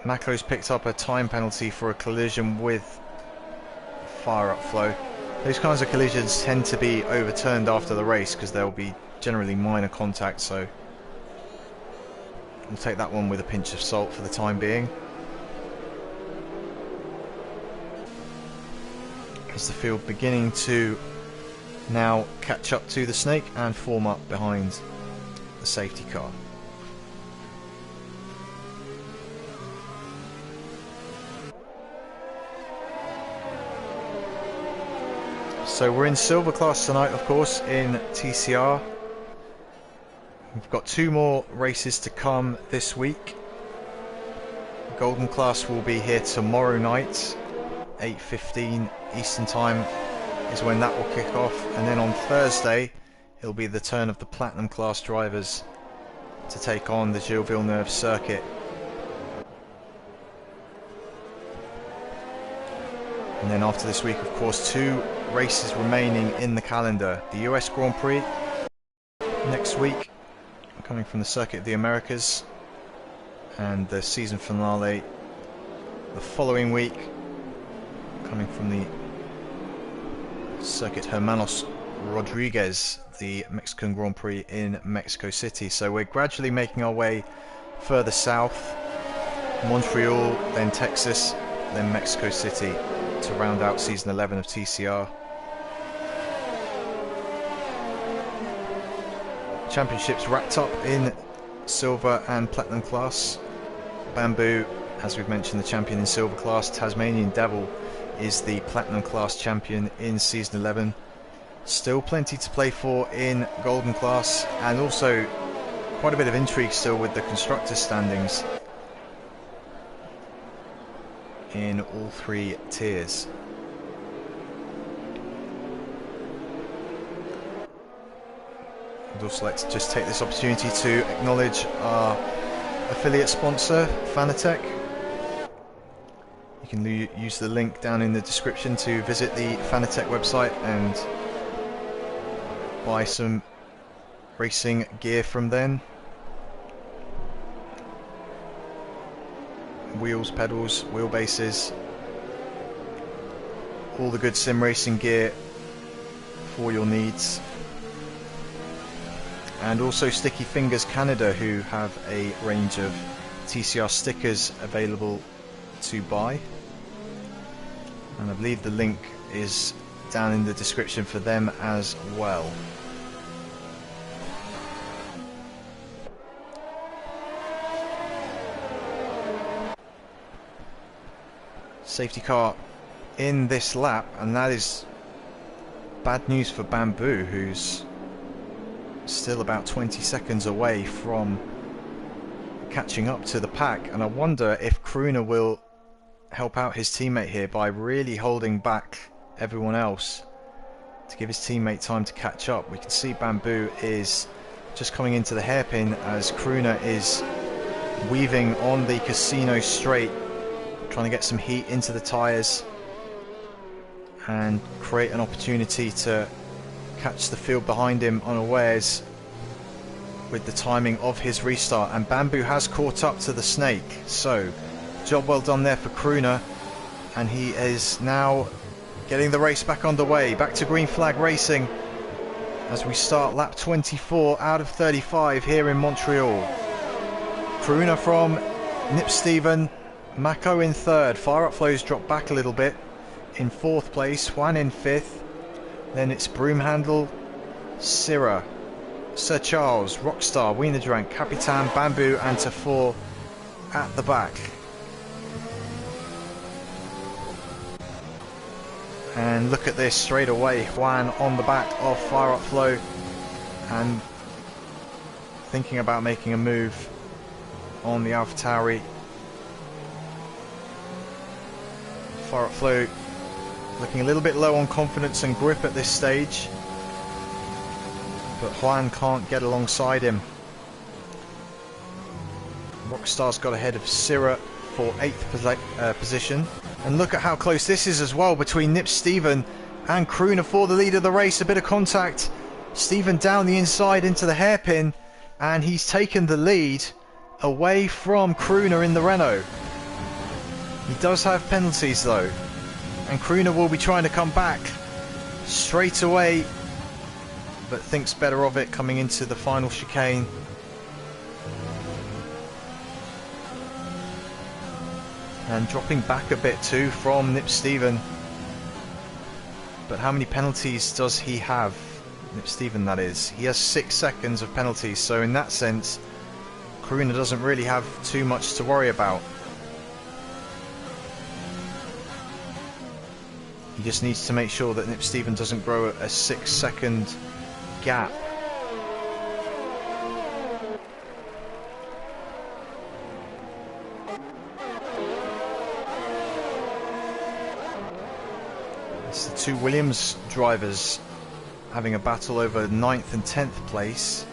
Mako's picked up a time penalty for a collision with Fire Up Flow. Those kinds of collisions tend to be overturned after the race because there will be generally minor contact, so we'll take that one with a pinch of salt for the time being. As the field beginning to now catch up to the Snake and form up behind the safety car. So we're in silver class tonight, of course, in TCR. We've got 2 more races to come this week. Golden class will be here tomorrow night, 8:15 Eastern Time is when that will kick off, and then on Thursday it'll be the turn of the Platinum class drivers to take on the Gilles Villeneuve circuit. And then after this week, of course, 2 races remaining in the calendar. The US Grand Prix next week, coming from the Circuit of the Americas, and the season finale the following week, coming from the Circuit Hermanos Rodriguez, the Mexican Grand Prix in Mexico City. So we're gradually making our way further south: Montreal, then Texas, then Mexico City, to round out season 11 of TCR. Championships wrapped up in silver and platinum class. Bamboo, as we've mentioned, the champion in silver class. Tasmanian Devil is the platinum class champion in season 11. Still plenty to play for in golden class, and also quite a bit of intrigue still with the constructors standings in all 3 tiers. I'd also like to just take this opportunity to acknowledge our affiliate sponsor, Fanatec. You can use the link down in the description to visit the Fanatec website and buy some racing gear from them. Wheels, pedals, wheelbases, all the good sim racing gear for your needs. And also Sticky Fingers Canada, who have a range of TCR stickers available to buy, and I believe the link is down in the description for them as well. Safety car in this lap, and that is bad news for Bamboo, who's still about 20 seconds away from catching up to the pack. And I wonder if Krooner will help out his teammate here by really holding back everyone else to give his teammate time to catch up. We can see Bamboo is just coming into the hairpin as Krooner is weaving on the Casino straight, trying to get some heat into the tyres and create an opportunity to catch the field behind him unawares with the timing of his restart. And Bamboo has caught up to the Snake, so job well done there for Krooner, and he is now getting the race back underway, back to green flag racing as we start lap 24 out of 35 here in Montreal. Krooner from Nip Steven Mako in third. Fire Up Flow's dropped back a little bit. In fourth place, Juan in fifth. Then it's Broomhandle, Syrah, Sir Charles, Rockstar, Wiener Drank, Capitan, Bamboo and Tafor at the back. And look at this straight away. Juan on the back of Fire Up Flow and thinking about making a move on the AlphaTauri. Fire Up Flow looking a little bit low on confidence and grip at this stage, but Juan can't get alongside him. Rockstar's got ahead of Syrah for 8th position, and look at how close this is as well between Nip Stephen and Crooner for the lead of the race. A bit of contact, Stephen down the inside into the hairpin, and he's taken the lead away from Crooner in the Renault. He does have penalties though, and Crooner will be trying to come back straight away, but thinks better of it coming into the final chicane. And dropping back a bit too from Nip Stephen. But how many penalties does he have? Nip Stephen, that is. He has 6 seconds of penalties, so in that sense Crooner doesn't really have too much to worry about. He just needs to make sure that Nip Stephen doesn't grow a 6-second gap. It's the two Williams drivers having a battle over 9th and 10th place,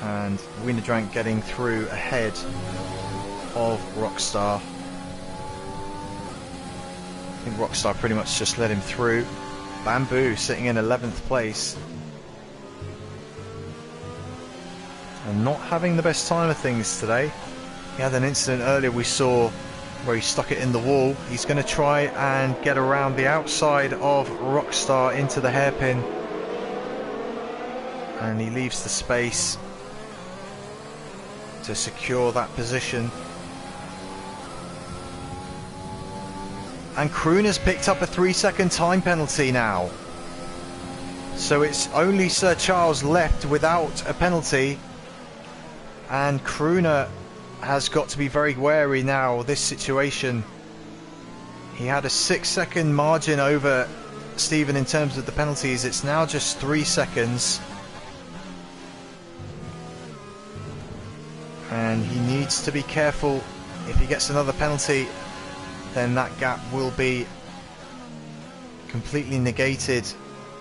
and Wiener Drank getting through ahead of Rockstar. I think Rockstar pretty much just let him through. Bamboo sitting in 11th place and not having the best time of things today. He had an incident earlier we saw where he stuck it in the wall. He's going to try and get around the outside of Rockstar into the hairpin, and he leaves the space to secure that position. And Crooner's picked up a 3-second time penalty now, so it's only Sir Charles left without a penalty, and Crooner has got to be very wary now of this situation. He had a 6-second margin over Stephen in terms of the penalties. It's now just 3 seconds, and he needs to be careful. If he gets another penalty, then that gap will be completely negated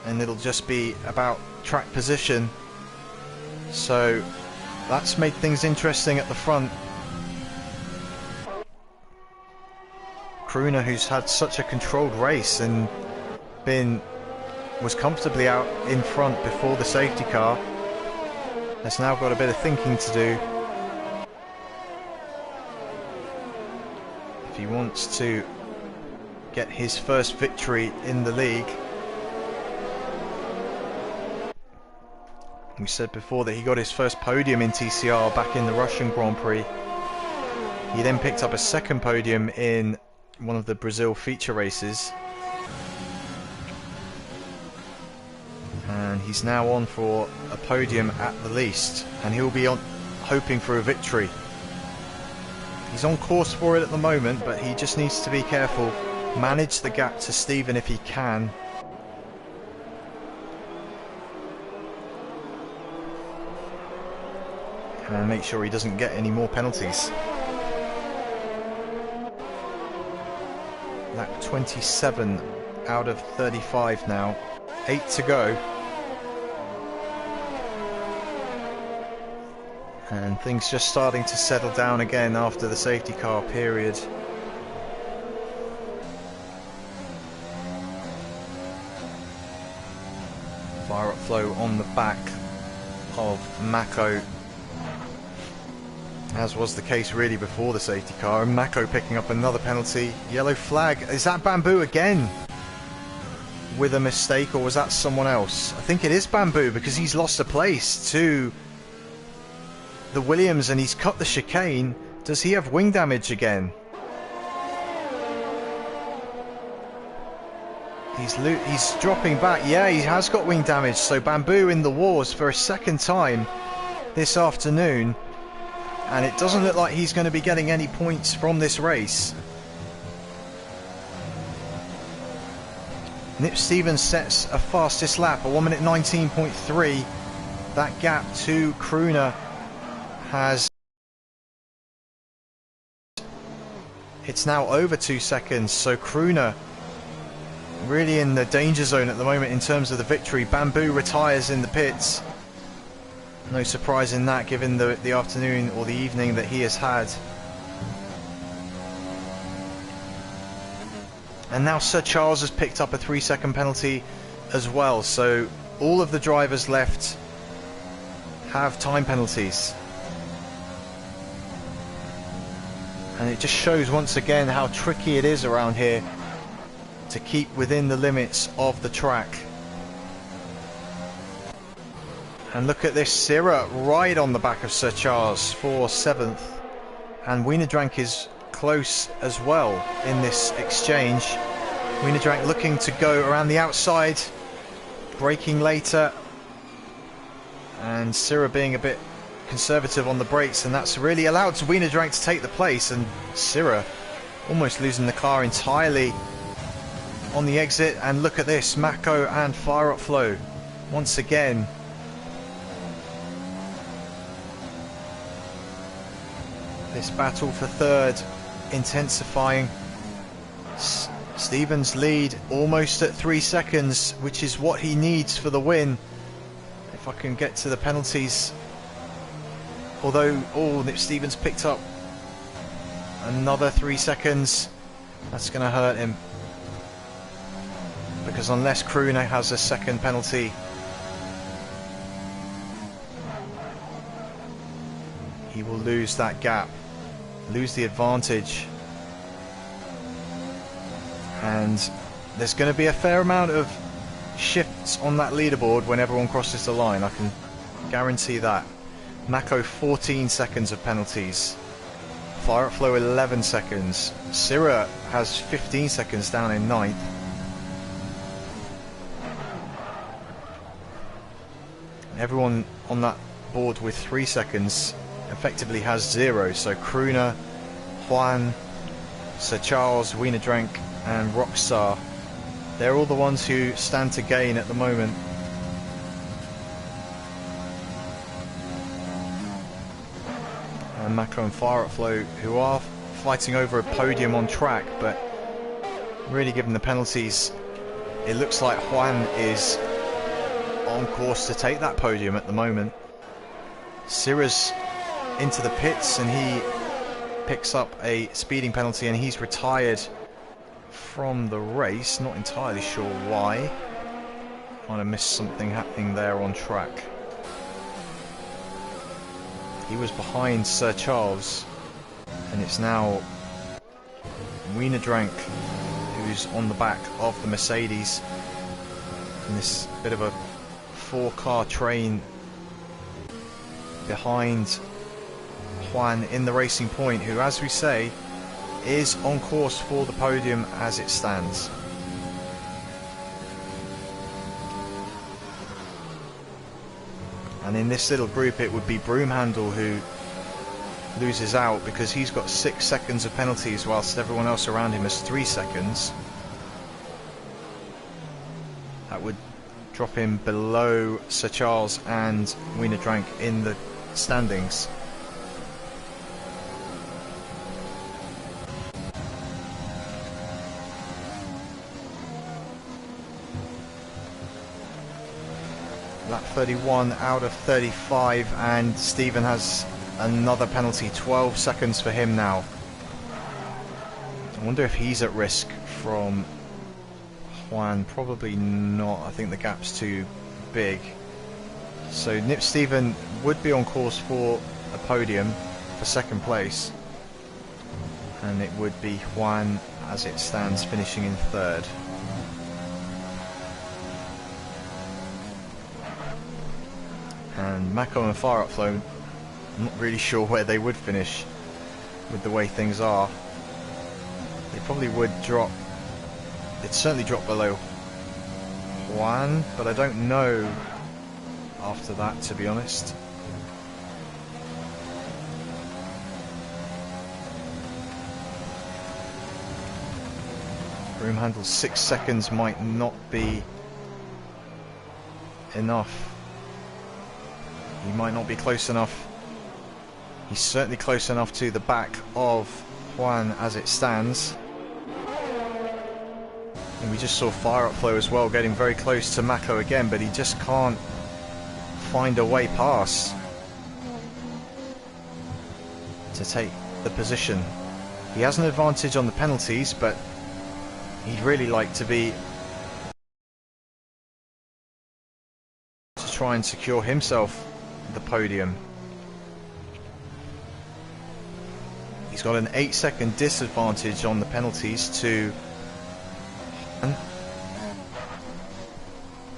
and it'll just be about track position. So that's made things interesting at the front. Crooner, who's had such a controlled race and was comfortably out in front before the safety car, has now got a bit of thinking to do if he wants to get his first victory in the league. We said before that he got his first podium in TCR back in the Russian Grand Prix. He then picked up a second podium in one of the Brazil feature races, and he's now on for a podium at the least, and he'll be on hoping for a victory. He's on course for it at the moment, but he just needs to be careful, manage the gap to Stephen if he can. And make sure he doesn't get any more penalties. Lap 27 out of 35 now, 8 to go. And things just starting to settle down again after the safety car period. Fire Up Flow on the back of Mako, as was the case really before the safety car, and Mako picking up another penalty. Yellow flag. Is that Bamboo again with a mistake, or was that someone else? I think it is Bamboo, because he's lost a place to the Williams and he's cut the chicane. Does he have wing damage again? He's dropping back. Yeah, he has got wing damage. So Bamboo in the wars for a second time this afternoon. And it doesn't look like he's going to be getting any points from this race. Nip Stevens sets a fastest lap, a 1 minute 19.3. That gap to Crooner has... It's now over 2 seconds, so Crooner really in the danger zone at the moment in terms of the victory. Bamboo retires in the pits. No surprise in that, given the afternoon or the evening that he has had. And now Sir Charles has picked up a 3-second penalty as well, so all of the drivers left have time penalties. And it just shows once again how tricky it is around here to keep within the limits of the track. And look at this, Sirra right on the back of Sir Charles for 7th. And Wienerdrank is close as well in this exchange. Wienerdrank looking to go around the outside, braking later. And Sirra being a bit conservative on the brakes, and that's really allowed Wienerdrank to take the place. And Sirra almost losing the car entirely on the exit. And look at this, Mako and Fire Up Flow once again. This battle for third intensifying. Stevens lead almost at 3 seconds, which is what he needs for the win. If I can get to the penalties. Although, Nip Stevens picked up another 3 seconds. That's going to hurt him. Because unless Crooner has a second penalty, he will lose that gap, lose the advantage. And there's going to be a fair amount of shifts on that leaderboard when everyone crosses the line, I can guarantee that. Mako 14 seconds of penalties, Fire Up Flow 11 seconds, Sirra has 15 seconds down in 9th. Everyone on that board with 3 seconds effectively has 0, so Crooner, Juan, Sir Charles, Wienerdrank and Rockstar, they're all the ones who stand to gain at the moment. And Mako and Fire Up Flow, who are fighting over a podium on track, but really given the penalties, it looks like Juan is on course to take that podium at the moment. Sirra's into the pits and he picks up a speeding penalty and he's retired from the race. Not entirely sure why. Might have missed something happening there on track. He was behind Sir Charles, and it's now Wienerdrank who's on the back of the Mercedes in this bit of a 4-car train behind Juan in the Racing Point, who, as we say, is on course for the podium as it stands. And in this little group it would be Broomhandle who loses out because he's got 6 seconds of penalties whilst everyone else around him has 3 seconds. That would drop him below Sir Charles and Wienerdrank in the standings. Lap 31 out of 35, and Stephen has another penalty, 12 seconds for him now. I wonder if he's at risk from Juan. Probably not, I think the gap's too big. So Nip Stephen would be on course for a podium for second place, and it would be Juan as it stands finishing in third. And Mako and Fire Up Flow, I'm not really sure where they would finish with the way things are. They probably would drop, they'd certainly drop below Juan, but I don't know after that, to be honest. Broom handle 6 seconds might not be enough. He might not be close enough. He's certainly close enough to the back of Juan as it stands. And we just saw Fire Up Flow as well, getting very close to Mako again, but he just can't find a way past to take the position. He has an advantage on the penalties, but he'd really like to try and secure himself the podium. He's got an 8-second disadvantage on the penalties to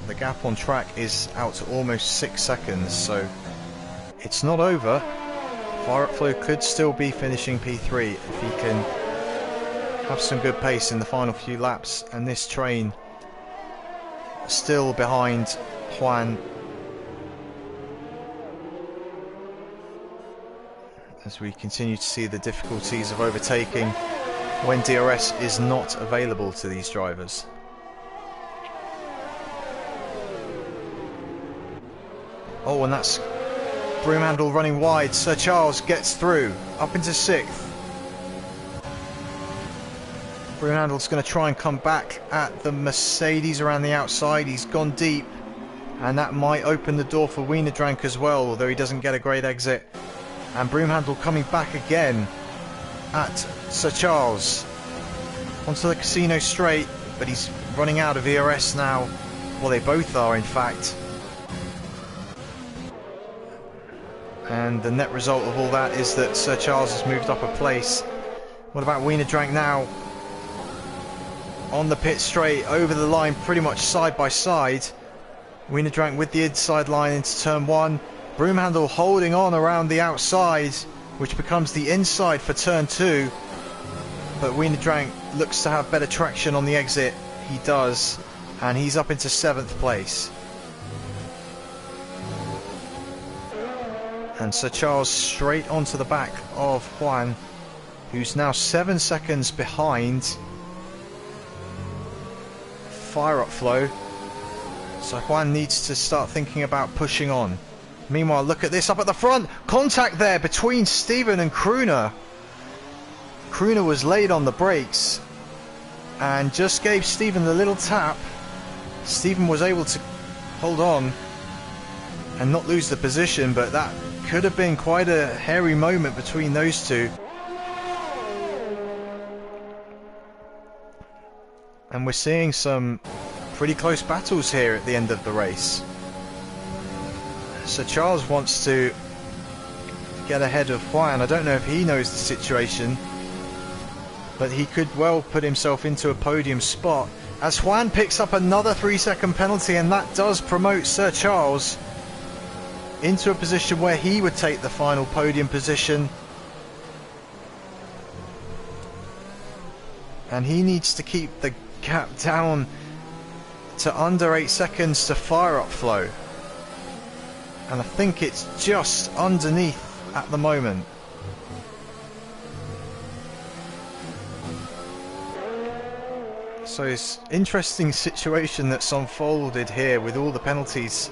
the gap on track is out to almost 6 seconds, so it's not over. Fire Up Flow could still be finishing P3 if he can have some good pace in the final few laps, and this train still behind Juan as we continue to see the difficulties of overtaking when DRS is not available to these drivers. Oh, and that's Broom handle running wide. Sir Charles gets through, up into 6th. Broom handle's going to try and come back at the Mercedes around the outside. He's gone deep, and that might open the door for Wienerdrank as well, although he doesn't get a great exit. And Broom handle coming back again at Sir Charles onto the Casino straight, but he's running out of ERS now. Well, they both are, in fact. And the net result of all that is that Sir Charles has moved up a place. What about Wienerdrank now? On the pit straight, over the line, pretty much side by side. Wienerdrank with the inside line into turn 1. Broom handle holding on around the outside, which becomes the inside for turn 2. But Wienerdrank looks to have better traction on the exit. He does, and he's up into 7th place. And Sir Charles straight onto the back of Juan, who's now 7 seconds behind Fire Up Flow. So Juan needs to start thinking about pushing on. Meanwhile, look at this up at the front. Contact there between Stephen and Crooner. Crooner was late on the brakes and just gave Stephen a little tap. Stephen was able to hold on and not lose the position, but that could have been quite a hairy moment between those two. And we're seeing some pretty close battles here at the end of the race. So Charles wants to get ahead of Juan. I don't know if he knows the situation, but he could well put himself into a podium spot as Juan picks up another 3-second penalty, and that does promote Sir Charles into a position where he would take the final podium position. And he needs to keep the gap down to under 8 seconds to Fire Up Flow. And I think it's just underneath at the moment. So it's an interesting situation that's unfolded here with all the penalties.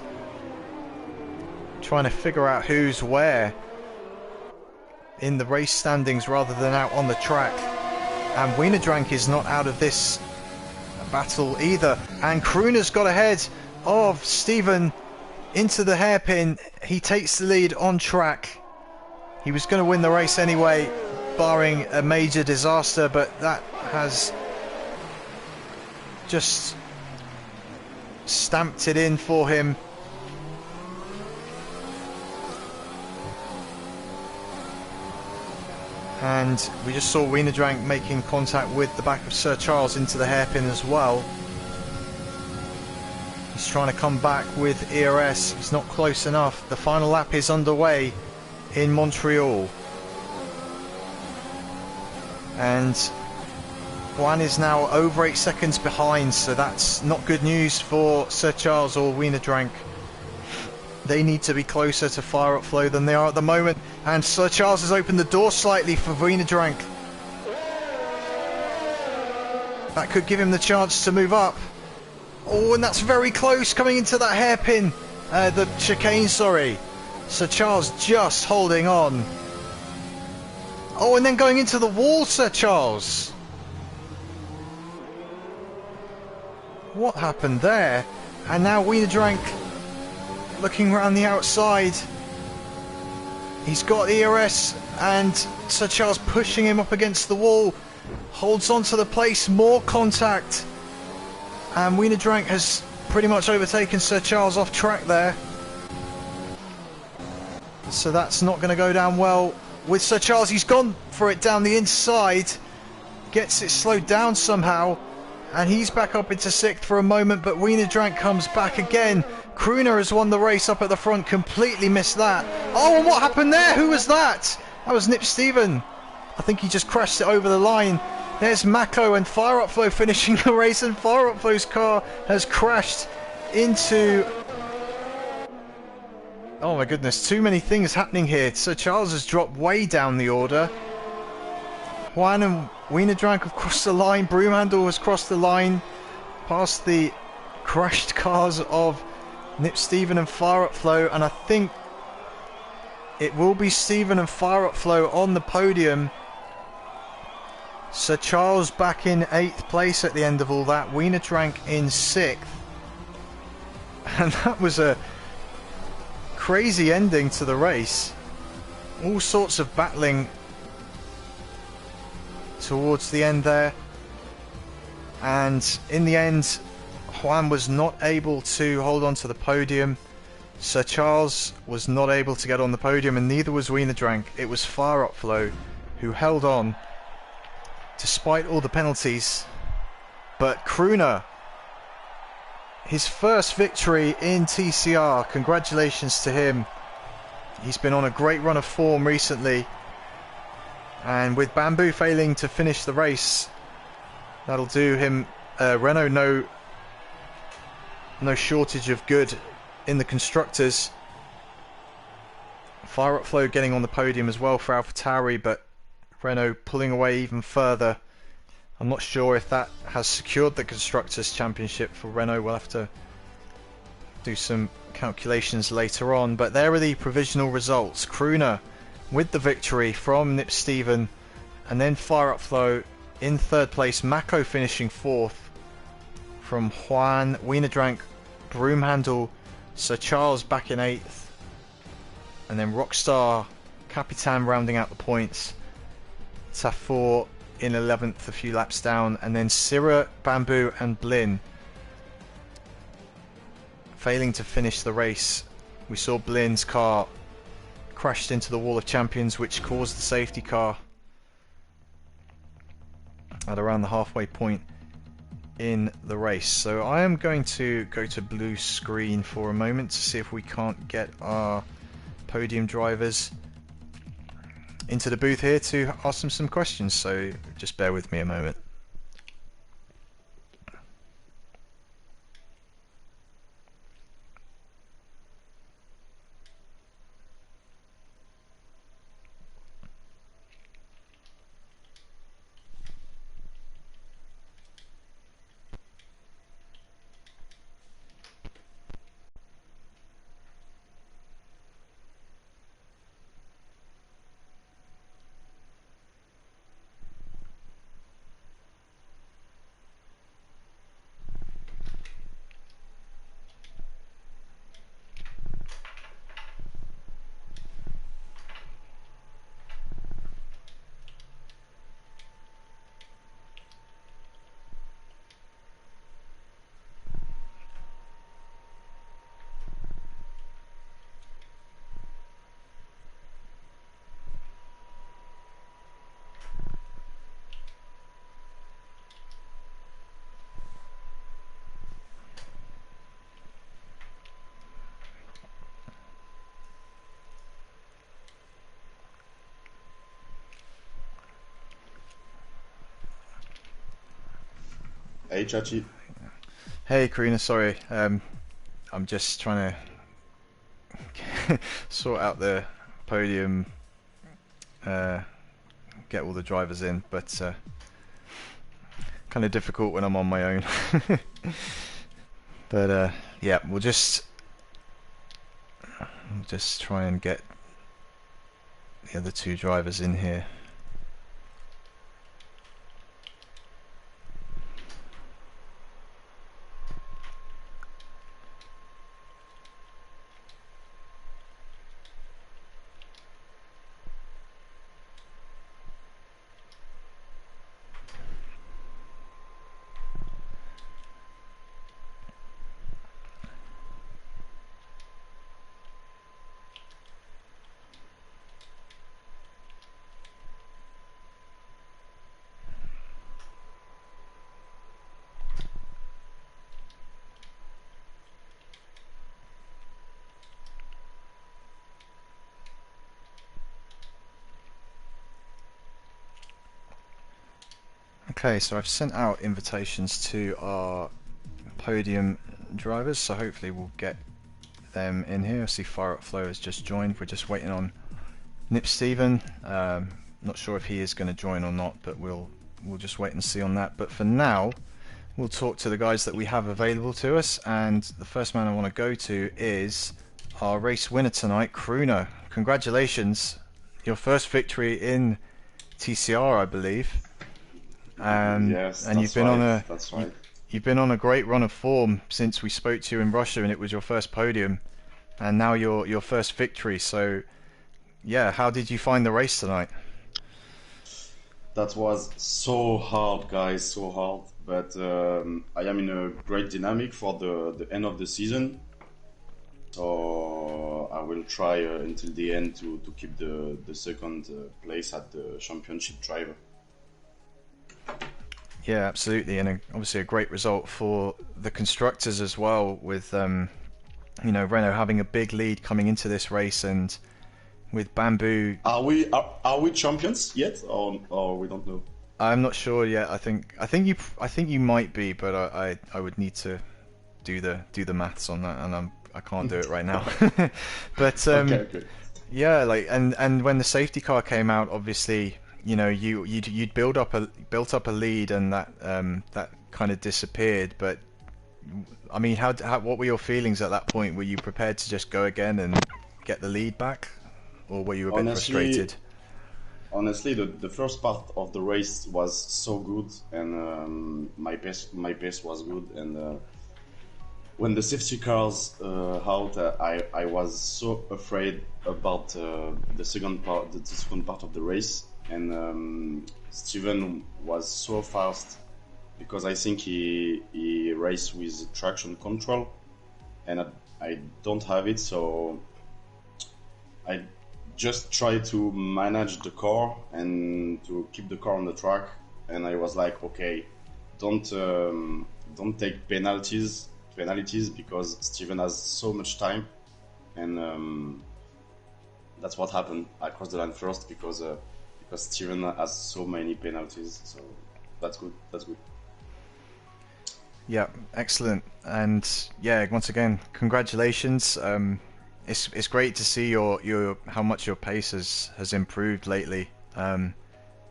Trying to figure out who's where in the race standings rather than out on the track. And Wienerdrank is not out of this battle either. And Crooner's got ahead of Stephen into the hairpin. He takes the lead on track. He was going to win the race anyway, barring a major disaster, but that has just stamped it in for him. And we just saw Wienerdrank making contact with the back of Sir Charles into the hairpin as well. He's trying to come back with ERS. He's not close enough. The final lap is underway in Montreal. And Juan is now over 8 seconds behind, so that's not good news for Sir Charles or Wiener Drank. They need to be closer to Fire Up Flow than they are at the moment, and Sir Charles has opened the door slightly for Wiener Drank. That could give him the chance to move up. Oh, and that's very close, coming into that hairpin, the chicane, sorry. Sir Charles just holding on. Oh, and then going into the wall, Sir Charles. What happened there? And now Wiener Drank looking around the outside. He's got ERS and Sir Charles pushing him up against the wall. Holds on to the place, more contact. And Wiener Drank has pretty much overtaken Sir Charles off track there. So that's not going to go down well with Sir Charles. He's gone for it down the inside. Gets it slowed down somehow. And he's back up into 6th for a moment, but Wiener Drank comes back again. Kruner has won the race up at the front, completely missed that. Oh, and what happened there? Who was that? That was Nip Steven. I think he just crashed it over the line. There's Mako and Fire Up Flow finishing the race, and Fire Up Flow's car has crashed into... Oh my goodness, too many things happening here. Sir Charles has dropped way down the order. Juan and Wiener Drank have crossed the line. Broomhandle has crossed the line past the crashed cars of Nip Steven and Fire Up Flow, and I think it will be Steven and Fire Up Flow on the podium. Sir Charles back in 8th place at the end of all that. Wiener Drank in 6th. And that was a crazy ending to the race. All sorts of battling towards the end there, and in the end Juan was not able to hold on to the podium. Sir Charles was not able to get on the podium, and neither was Wiener Drank. It was Fire Up Flow who held on despite all the penalties. But Kruner, his first victory in TCR, congratulations to him. He's been on a great run of form recently. And with Bamboo failing to finish the race, that'll do him, Renault, no shortage of good in the constructors. Fire Up Flow getting on the podium as well for AlphaTauri, but Renault pulling away even further. I'm not sure if that has secured the Constructors' Championship for Renault. We'll have to do some calculations later on, but there are the provisional results. Kruner with the victory from Nip Steven, and then Fire Up Flow in 3rd place. Mako finishing 4th from Juan. Wiener Drank, Broomhandle, Sir Charles back in 8th, and then Rockstar Capitan rounding out the points. Tafour in 11th, a few laps down, and then Syrah, Bamboo and Blin failing to finish the race. We saw Blin's car crashed into the wall of champions, which caused the safety car at around the halfway point in the race. So I am going to go to blue screen for a moment to see if we can't get our podium drivers into the booth here to ask them some questions, so just bear with me a moment. Hey, Chachi. Hey, Karina, sorry. I'm just trying to sort out the podium, uh, get all the drivers in, but kind of difficult when I'm on my own. But yeah, we'll just try and get the other two drivers in here. Okay, so I've sent out invitations to our podium drivers, so hopefully we'll get them in here. I see Fire Up Flow has just joined. We're just waiting on Nip Steven. Not sure if he is going to join or not, but we'll just wait and see on that. But for now, we'll talk to the guys that we have available to us, and the first man I want to go to is our race winner tonight, Crooner. Congratulations, your first victory in TCR, I believe. Yes, And that's right. That's right. you've been on a great run of form since we spoke to you in Russia, and it was your first podium, and now your first victory. So yeah, how did you find the race tonight? That was so hard, guys, so hard. But I am in a great dynamic for the end of the season. So I will try until the end to keep the second place at the championship driver. Yeah, absolutely, and obviously a great result for the constructors as well, with Renault having a big lead coming into this race, and with Bamboo, Are we champions yet, or we don't know? I'm not sure yet. I think you might be, but I would need to do the maths on that, and I can't do it right now. But Okay, okay. yeah, like and when the safety car came out, obviously, you'd built up a lead, and that kind of disappeared. But I mean, what were your feelings at that point? Were you prepared to just go again and get the lead back, or were you a bit frustrated? Honestly, honestly, the first part of the race was so good, and my pace was good, and when the safety cars out, I was so afraid about the second part of the race, and Steven was so fast because I think he raced with traction control, and I don't have it, so I just try to manage the car and to keep the car on the track. And I was like, okay, don't don't take penalties because Steven has so much time, and that's what happened. I crossed the line first because Steven has so many penalties. So that's good. That's good. Yeah, excellent. And yeah, once again, congratulations. It's great to see your how much your pace has improved lately. And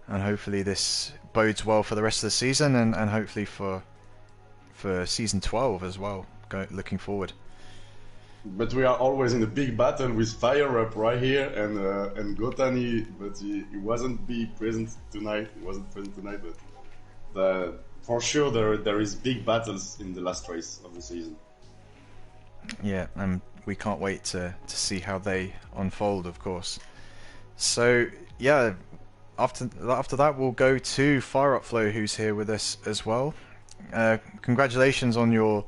hopefully this bodes well for the rest of the season, and hopefully for season 12 as well. Looking forward. But we are always in a big battle with Fire Up right here and Gotani, but he wasn't be present tonight. He wasn't present tonight, but for sure there is big battles in the last race of the season. Yeah, and we can't wait to see how they unfold, of course. So yeah, after that we'll go to Fire Up Flow, who's here with us as well. Congratulations on your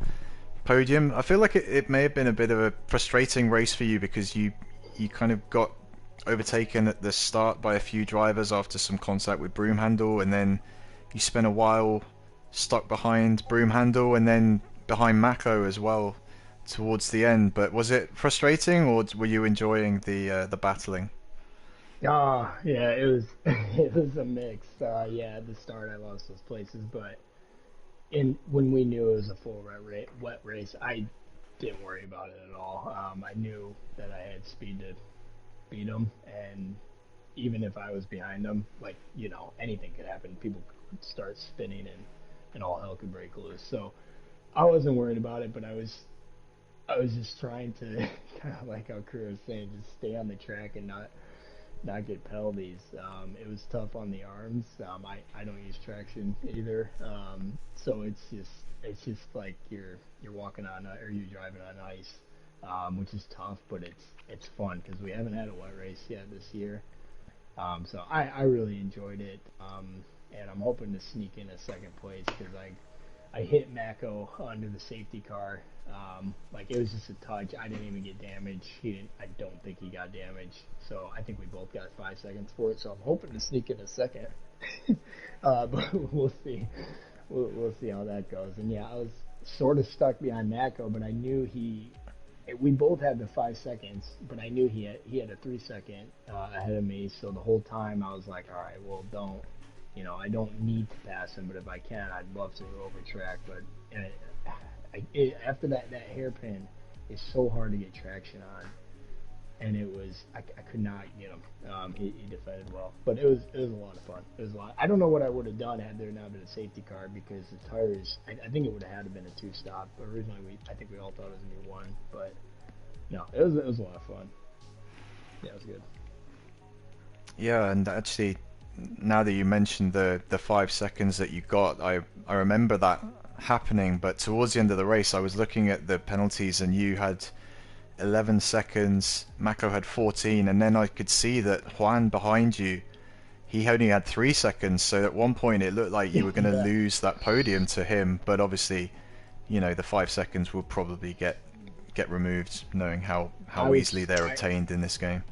podium. I feel like it may have been a bit of a frustrating race for you because you kind of got overtaken at the start by a few drivers after some contact with Broomhandle, and then you spent a while stuck behind Broomhandle and then behind Mako as well towards the end. But was it frustrating, or were you enjoying the battling? Yeah, it was it was a mix. Yeah, at the start I lost those places, but and when we knew it was a full wet race, I didn't worry about it at all. I knew that I had speed to beat him, and even if I was behind him, like, anything could happen. People could start spinning, and all hell could break loose. So I wasn't worried about it, but I was just trying to kind of like how Kura was saying, just stay on the track and not get penalties. It was tough on the arms. I don't use traction either, so it's just like you're walking on or you're driving on ice, which is tough, but it's fun because we haven't had a wet race yet this year. So I really enjoyed it, and I'm hoping to sneak in a second place because I hit Mako under the safety car. Like it was just a touch. I didn't even get damage. He didn't. I don't think he got damage. So I think we both got 5 seconds for it. So I'm hoping to sneak in a second. But we'll see. We'll see how that goes. And yeah, I was sort of stuck behind Mako, but I knew we both had the 5 seconds, but I knew he had a 3 second ahead of me. So the whole time I was like, all right, well, I don't need to pass him, but if I can, I'd love to over track. But after that hairpin, it's so hard to get traction on, and I could not get him. He defended well, but it was a lot of fun. It was a lot. I don't know what I would have done had there not been a safety car because the tires. I think it would have had to been a 2-stop. Originally, I think we all thought it was gonna be 1, but no, it was a lot of fun. Yeah, it was good. Yeah, and actually, now that you mentioned the 5 seconds that you got, I remember that happening, but towards the end of the race I was looking at the penalties and you had 11 seconds, Mako had 14, and then I could see that Juan behind you, he only had 3 seconds, so at one point it looked like you were going to lose that podium to him, but obviously, the 5 seconds will probably get removed, knowing how easily they're obtained in this game.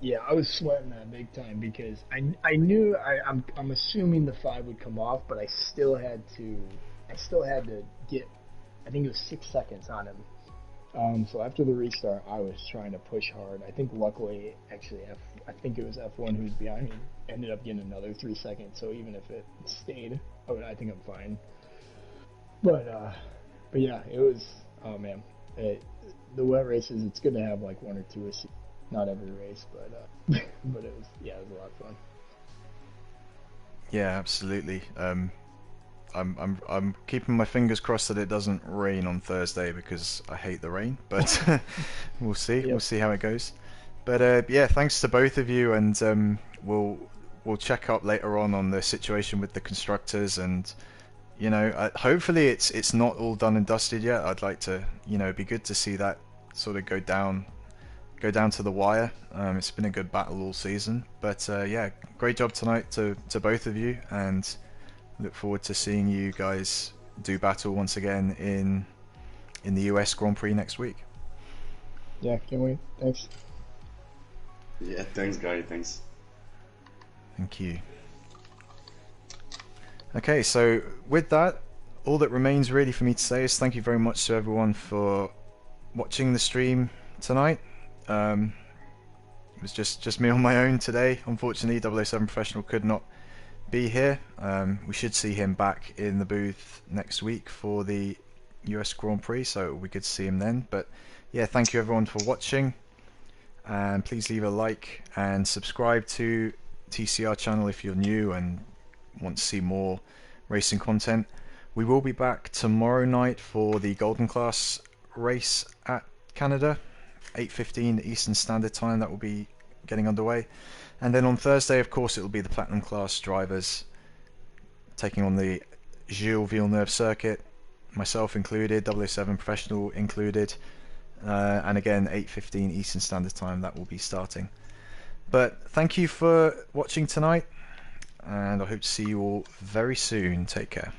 Yeah, I was sweating that big time because I knew I'm assuming the 5 would come off, but I still had to get, I think it was 6 seconds on him. So after the restart, I was trying to push hard. I think luckily, actually, I think it was F1 who's behind me ended up getting another 3 seconds. So even if it stayed, I think I'm fine. But yeah, it was. Oh man, the wet races. It's good to have like 1 or 2. Not every race, but but it was a lot of fun. Yeah, absolutely. I'm keeping my fingers crossed that it doesn't rain on Thursday because I hate the rain, but we'll see. Yep. We'll see how it goes. But yeah, thanks to both of you, and we'll check up later on the situation with the constructors, and hopefully it's not all done and dusted yet. I'd like to, it'd be good to see that sort of go down to the wire. It's been a good battle all season, but yeah, great job tonight to both of you, and look forward to seeing you guys do battle once again in the US Grand Prix next week. Yeah, can't wait. Thanks. Yeah, thanks, Gary. Thanks. Thank you. Okay, so with that, all that remains really for me to say is thank you very much to everyone for watching the stream tonight. It was just me on my own today. Unfortunately, 007 Professional could not be here. We should see him back in the booth next week for the US Grand Prix, so we could see him then. But yeah, thank you everyone for watching, and please leave a like and subscribe to TCR channel if you're new and want to see more racing content. We will be back tomorrow night for the Golden Class race at Canada, 8:15 Eastern Standard Time. That will be getting underway, and then on Thursday, of course, it will be the Platinum Class drivers taking on the Gilles Villeneuve circuit, myself included, 007 Professional included, and again 8:15 Eastern Standard Time that will be starting. But thank you for watching tonight, and I hope to see you all very soon. Take care.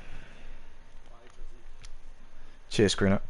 Cheers, Karina.